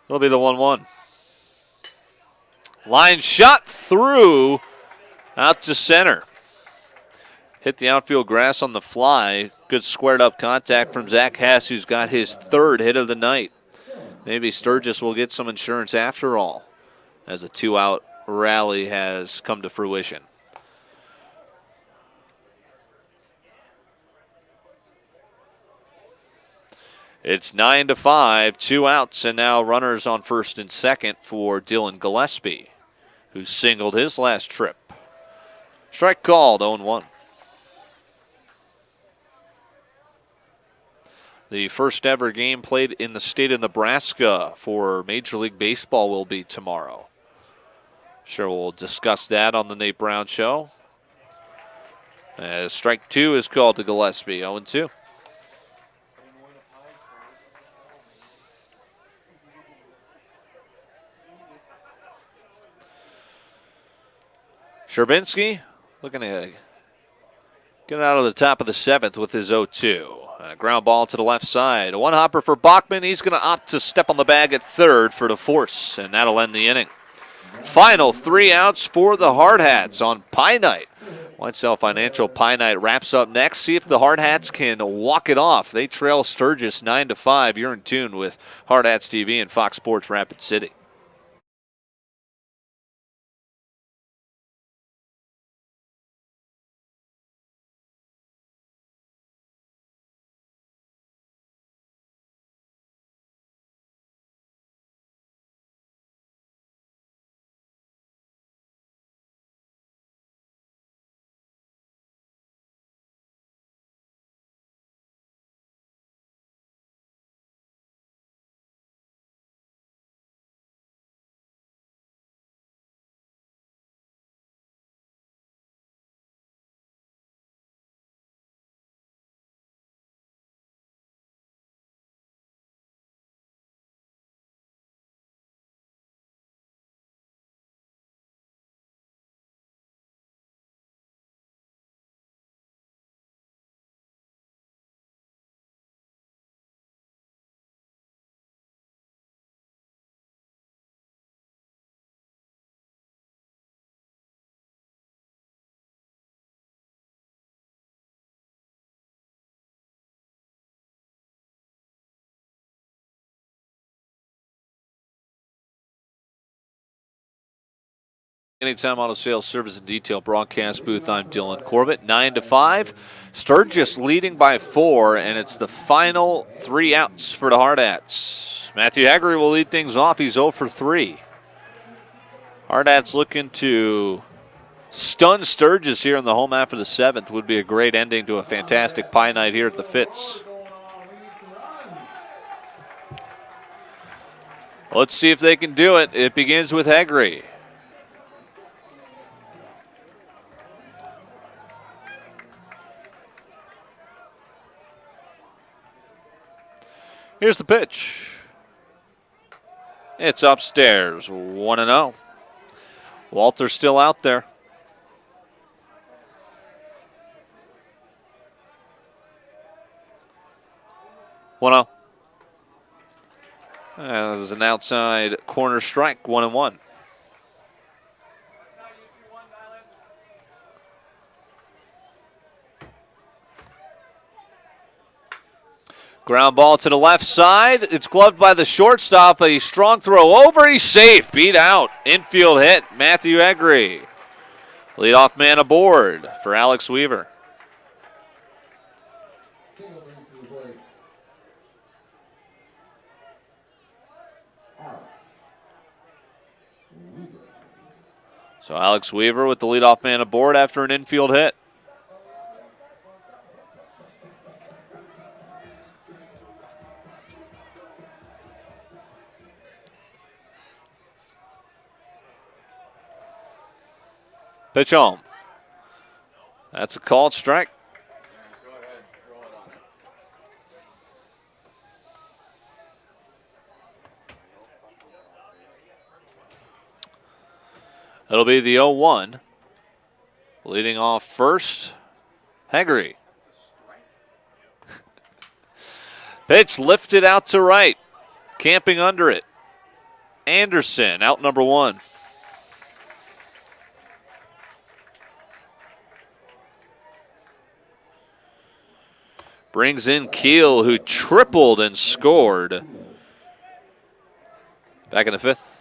It'll be the 1-1. Line shot through out to center. Hit the outfield grass on the fly. Good squared up contact from Zach Hess, who's got his third hit of the night. Maybe Sturgis will get some insurance after all, as a 2-out rally has come to fruition. It's 9-5, 2 outs, and now runners on first and second for Dylan Gillespie, who singled his last trip. Strike called, 0-1. The first ever game played in the state of Nebraska for Major League Baseball will be tomorrow. Sure, we'll discuss that on the Nate Brown Show. Strike 2 is called to Gillespie, 0-2. Sherbinski looking to get out of the top of the seventh with his 0-2. A ground ball to the left side. A one-hopper for Bachman. He's going to opt to step on the bag at third for the force, and that'll end the inning. Final 3 outs for the Hardhats on Pie Night. Whitesell Financial Pie Night wraps up next. See if the Hardhats can walk it off. They trail Sturgis 9-5. You're in tune with Hardhats TV and Fox Sports Rapid City. Anytime Auto Sales Service and Detail broadcast booth, I'm Dylan Corbett. 9-5. Sturgis leading by 4, and it's the final 3 outs for the Hardhats. Matthew Haggerty will lead things off. He's 0 for 3. Hardhats looking to stun Sturgis here in the home half of the 7th. Would be a great ending to a fantastic Pie Night here at the Fitz. Let's see if they can do it. It begins with Haggerty. Here's the pitch. It's upstairs, 1-0. Walter's still out there. This is an outside corner strike, 1-1. Ground ball to the left side. It's gloved by the shortstop. A strong throw over. He's safe. Beat out. Infield hit. Matthew Egri. Leadoff man aboard for Alex Weaver. Single brings to the plate. Alex Weaver. So Alex Weaver with the leadoff man aboard after an infield hit. Pitch home. That's a called strike. It'll be the 0-1. Leading off first, Haggerty. Pitch lifted out to right. Camping under it. Anderson, out number 1. Brings in Keel, who tripled and scored. Back in the 5th.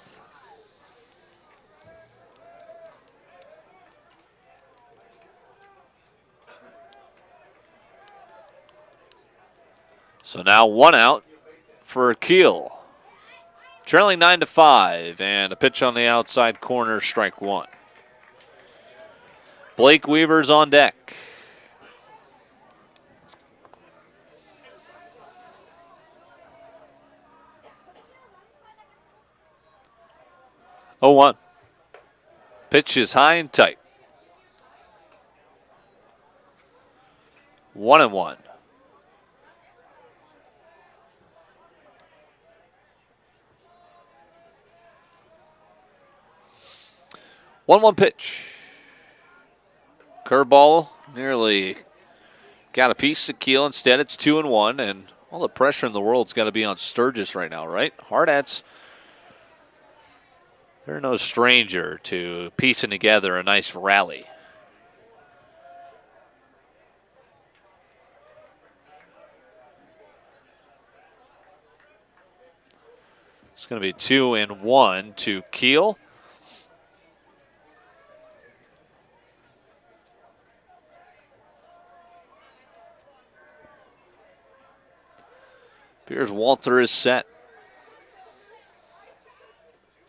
So now 1 out for Keel. Trailing 9-5, and a pitch on the outside corner, strike 1. Blake Weaver's on deck. Oh, 1. Pitch is high and tight. 1-1. One pitch. Curveball nearly got a piece of Keel. Instead, it's 2-1, and all the pressure in the world's got to be on Sturgis right now, right? Hardhats, they're no stranger to piecing together a nice rally. It's going to be 2-1 to Keel. Appears Walter is set.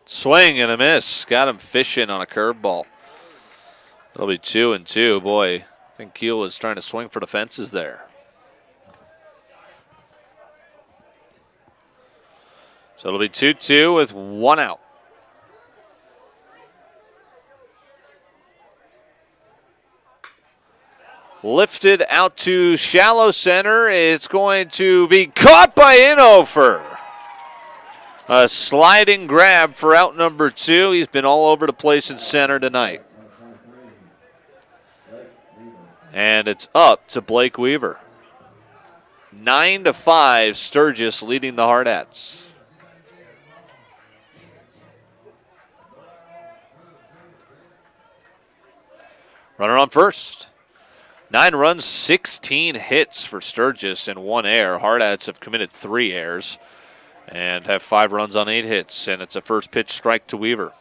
Swing and a miss. Got him fishing on a curveball. It'll be 2-2. Boy, I think Keel was trying to swing for the fences there. So it'll be 2-2 with 1 out. Lifted out to shallow center. It's going to be caught by Inofer. A sliding grab for out number 2. He's been all over the place in center tonight. And it's up to Blake Weaver. 9-5, Sturgis leading the Hardhats. Runner on first. 9 runs, 16 hits for Sturgis and 1 error. Hardhats have committed 3 errors and have 5 runs on 8 hits, and it's a first pitch strike to Weaver.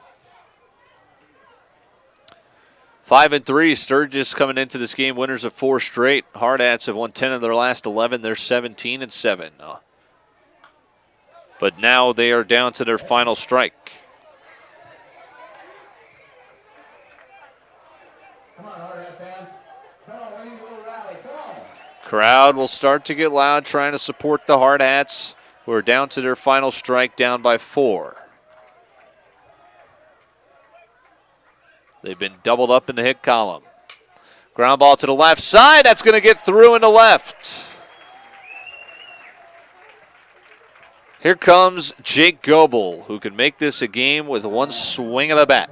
5-3, Sturgis coming into this game winners of 4 straight. Hardhats have won 10 of their last 11. They're 17-7. But now they are down to their final strike. Come on, Hardhat fans. Come on, we need a little rally. Come on. Crowd will start to get loud, trying to support the Hardhats, who are down to their final strike, down by 4. They've been doubled up in the hit column. Ground ball to the left side. That's going to get through into left. Here comes Jake Goebel, who can make this a game with 1 swing of the bat.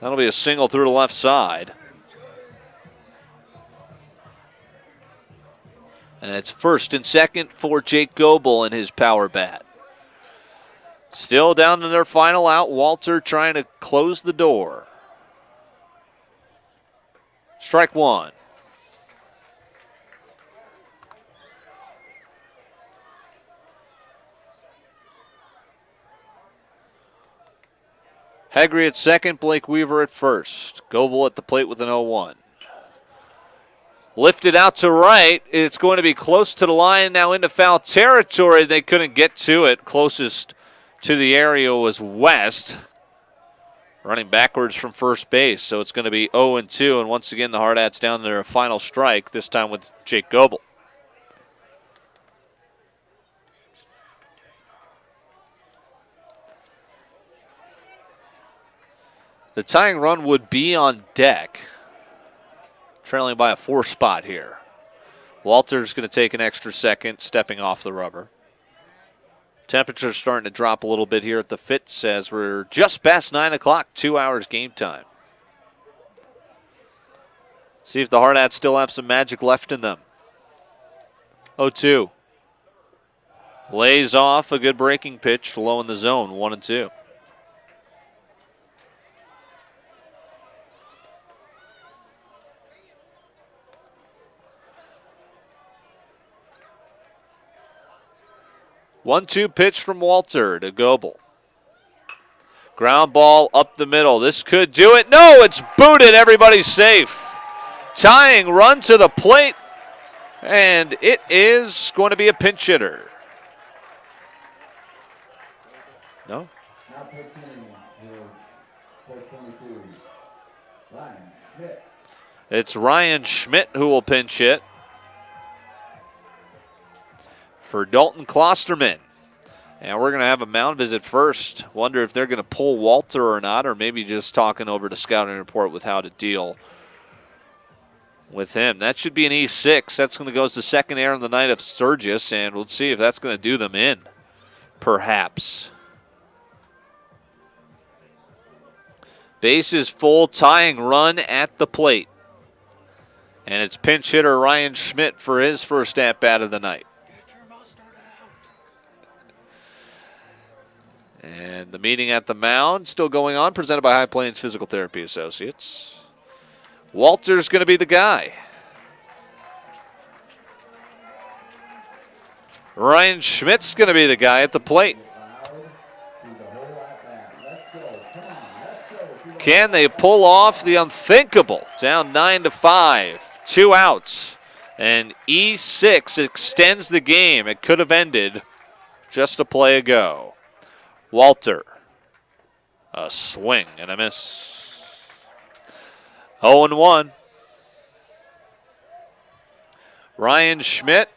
That'll be a single through the left side. And it's first and second for Jake Goebel and his power bat. Still down to their final out. Walter trying to close the door. Strike 1. Haggerty at second, Blake Weaver at first. Goebel at the plate with an 0-1. Lifted out to right. It's going to be close to the line, now into foul territory. They couldn't get to it. Closest to the area was West, running backwards from first base. So it's going to be 0-2, and once again the Hardhats down to their final strike, this time with Jake Goebel. The tying run would be on deck, trailing by a 4 spot here. Walter's going to take an extra second, stepping off the rubber. Temperature's starting to drop a little bit here at the Fitz as we're just past 9 o'clock, 2 hours game time. See if the Hardhats still have some magic left in them. 0-2. Lays off a good breaking pitch, low in the zone, 1-2. 1-2 pitch from Walter to Goebel. Ground ball up the middle. This could do it. No, it's booted. Everybody's safe. Tying run to the plate, and it is going to be a pinch hitter. No? Now pitching for 22, Ryan Schmidt. It's Ryan Schmidt who will pinch hit for Dalton Klosterman. And we're going to have a mound visit first. Wonder if they're going to pull Walter or not, or maybe just talking over the scouting report with how to deal with him. That should be an E6. That's going to go as the second error on the night of Sturgis, and we'll see if that's going to do them in, perhaps. Bases full, tying run at the plate. And it's pinch hitter Ryan Schmidt for his first at-bat of the night. And the meeting at the mound still going on, presented by High Plains Physical Therapy Associates. Walter's going to be the guy. Ryan Schmidt's going to be the guy at the plate. Can they pull off the unthinkable? Down 9-5, 2 outs. And E6 extends the game. It could have ended just a play ago. Walter, a swing and a miss. 0-1. Ryan Schmidt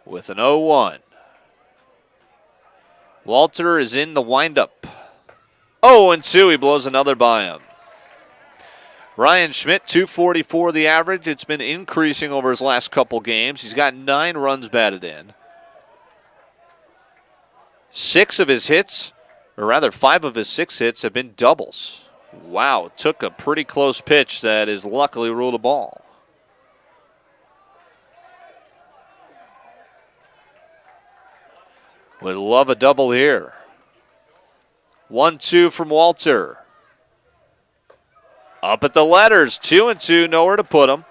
with an 0-1. Walter is in the windup. 0-2, he blows another by him. Ryan Schmidt, 244 the average. It's been increasing over his last couple games. He's got 9 runs batted in. 5 of his 6 hits have been doubles. Wow, took a pretty close pitch that is luckily ruled a ball. Would love a double here. 1-2 from Walter. Up at the letters, 2-2, nowhere to put him.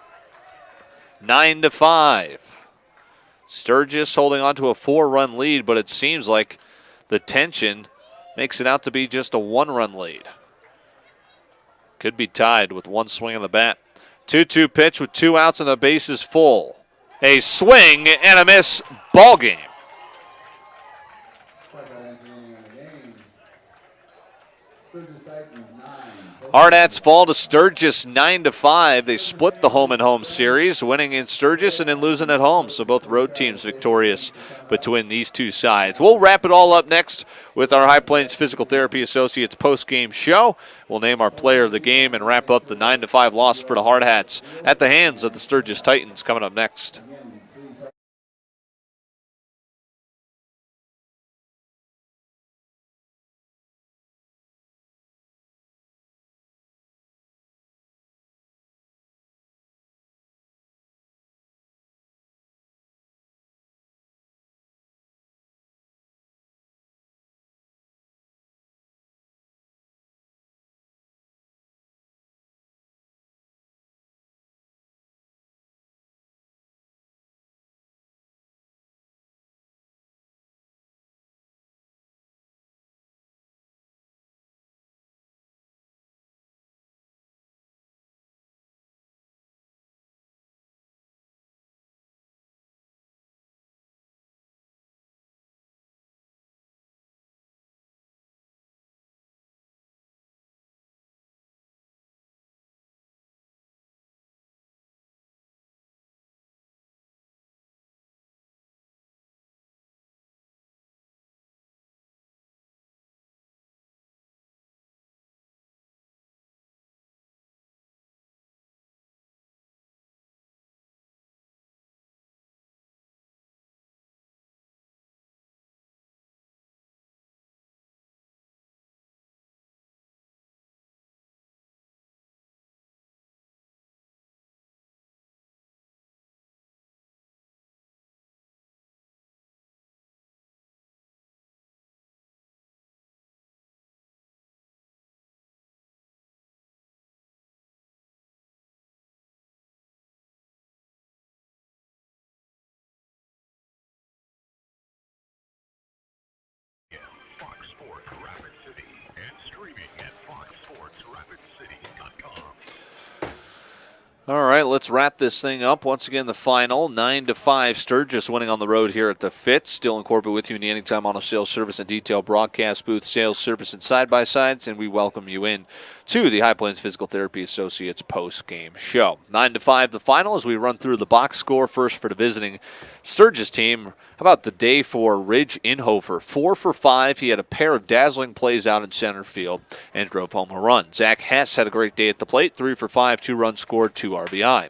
9-5. Sturgis holding on to a 4-run lead, but it seems like the tension makes it out to be just a 1-run lead. Could be tied with 1 swing of the bat. 2-2 pitch with 2 outs and the bases full. A swing and a miss, ball game. Hardhats fall to Sturgis 9-5. They split the home and home series, winning in Sturgis and then losing at home. So both road teams victorious between these two sides. We'll wrap it all up next with our High Plains Physical Therapy Associates post-game show. We'll name our player of the game and wrap up the 9-5 loss for the Hardhats at the hands of the Sturgis Titans coming up next. All right, let's wrap this thing up. Once again, the final 9-5. Sturgis winning on the road here at the Fitz. Still in corporate with you in the Anytime Auto Sales Service and Detail broadcast booth, sales, service, and side-by-sides, and we welcome you in to the High Plains Physical Therapy Associates post-game show. 9-5, the final, as we run through the box score. First for the visiting Sturgis team. How about the day for Ridge Inhofer? 4 for 5. He had a pair of dazzling plays out in center field and drove home a run. Zach Hess had a great day at the plate. 3 for 5, 2 runs scored, 2 RBI.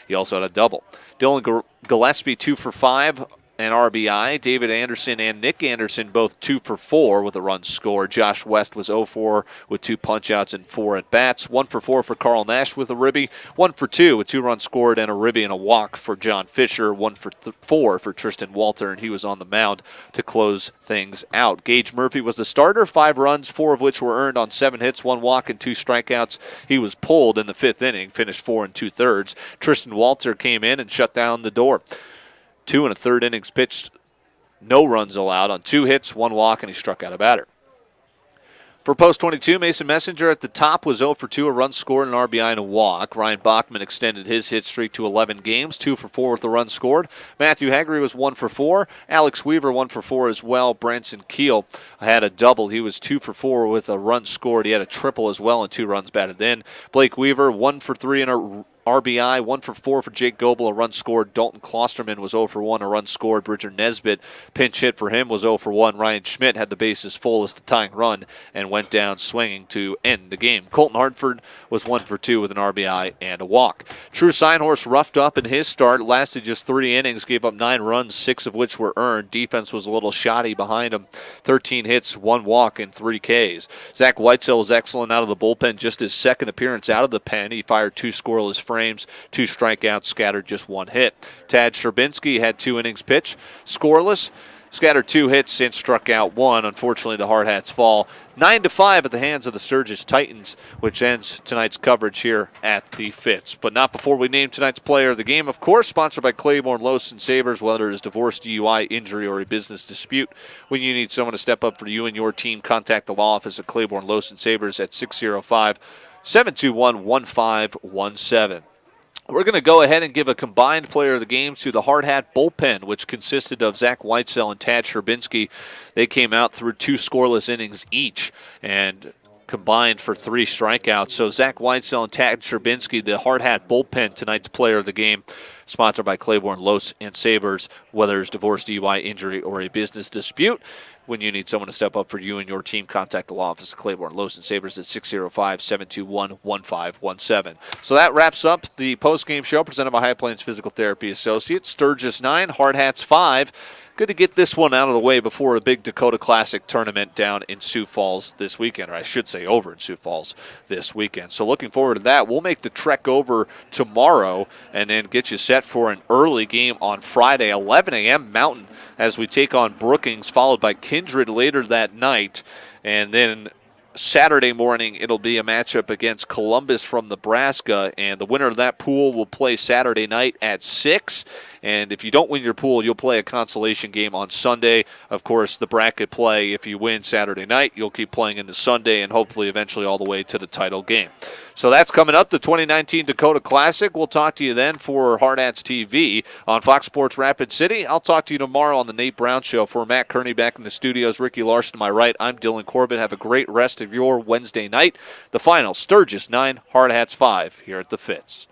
He also had a double. Dylan Gillespie, 2 for 5. An RBI. David Anderson and Nick Anderson both 2 for 4 with a run scored. Josh West was 0-4 with 2 punch-outs and 4 at-bats. 1 for 4 for Carl Nash with a ribby. 1 for 2 with 2 runs scored and a ribby and a walk for John Fisher. 1 for 4 for Tristan Walter, and he was on the mound to close things out. Gage Murphy was the starter. 5 runs, 4 of which were earned on 7 hits, 1 walk, and 2 strikeouts. He was pulled in the 5th inning, finished 4 2/3. Tristan Walter came in and shut down the door. 2 1/3 innings pitched, no runs allowed on 2 hits, 1 walk, and he struck out a batter. For Post 22, Mason Messenger at the top was 0 for 2, a run scored, an RBI, and a walk. Ryan Bachman extended his hit streak to 11 games, 2 for 4 with a run scored. Matthew Haggerty was 1 for 4. Alex Weaver 1 for 4 as well. Branson Keel had a double. He was 2 for 4 with a run scored. He had a triple as well and 2 runs batted in. Blake Weaver 1 for 3 and a RBI, 1 for 4 for Jake Goebel, a run scored. Dalton Klosterman was 0 for 1, a run scored. Bridger Nesbitt, pinch hit for him, was 0 for 1. Ryan Schmidt had the bases full as the tying run and went down swinging to end the game. Colton Hartford was 1 for 2 with an RBI and a walk. True Seinhorst roughed up in his start, lasted just 3 innings, gave up 9 runs, 6 of which were earned. Defense was a little shoddy behind him. 13 hits, 1 walk, and 3 Ks. Zach Whitesell was excellent out of the bullpen, just his second appearance out of the pen. He fired 2 scoreless frames, 2 strikeouts, scattered just 1 hit. Tad Sherbinski had 2 innings pitched, scoreless, scattered 2 hits, and struck out 1. Unfortunately, the Hardhats fall 9-5 at the hands of the Sturgis Titans, which ends tonight's coverage here at the Fitz. But not before we name tonight's player of the game, of course, sponsored by Claiborne Lowson Sabres. Whether it is divorce, DUI, injury, or a business dispute, when you need someone to step up for you and your team, contact the law office of Claiborne Lowson Sabres at 605-721-1517. We're going to go ahead and give a combined player of the game to the Hardhat bullpen, which consisted of Zach Whitesell and Tad Sherbinski. They came out through 2 scoreless innings each and combined for 3 strikeouts. So Zach Whitesell and Tad Sherbinski, the Hardhat bullpen, tonight's player of the game, sponsored by Claiborne Los and Sabres. Whether it's divorce, DUI, injury, or a business dispute, when you need someone to step up for you and your team, contact the law office of Claiborne Lowson Sabres at 605-721-1517. So that wraps up the post-game show presented by High Plains Physical Therapy Associates. Sturgis 9, Hardhats 5. Good to get this one out of the way before a big Dakota Classic tournament down in Sioux Falls this weekend, or I should say over in Sioux Falls this weekend. So looking forward to that. We'll make the trek over tomorrow and then get you set for an early game on Friday, 11 a.m. Mountain, as we take on Brookings, followed by Kindred later that night. And then Saturday morning, it'll be a matchup against Columbus from Nebraska, and the winner of that pool will play Saturday night at 6. And if you don't win your pool, you'll play a consolation game on Sunday. Of course, the bracket play, if you win Saturday night, you'll keep playing into Sunday and hopefully eventually all the way to the title game. So that's coming up, the 2019 Dakota Classic. We'll talk to you then for HardhatsTV on Fox Sports Rapid City. I'll talk to you tomorrow on the Nate Brown Show. For Matt Kearney back in the studios, Ricky Larson to my right, I'm Dylan Corbett. Have a great rest of your Wednesday night. The final, Sturgis 9, Hardhats 5 here at the Fitz.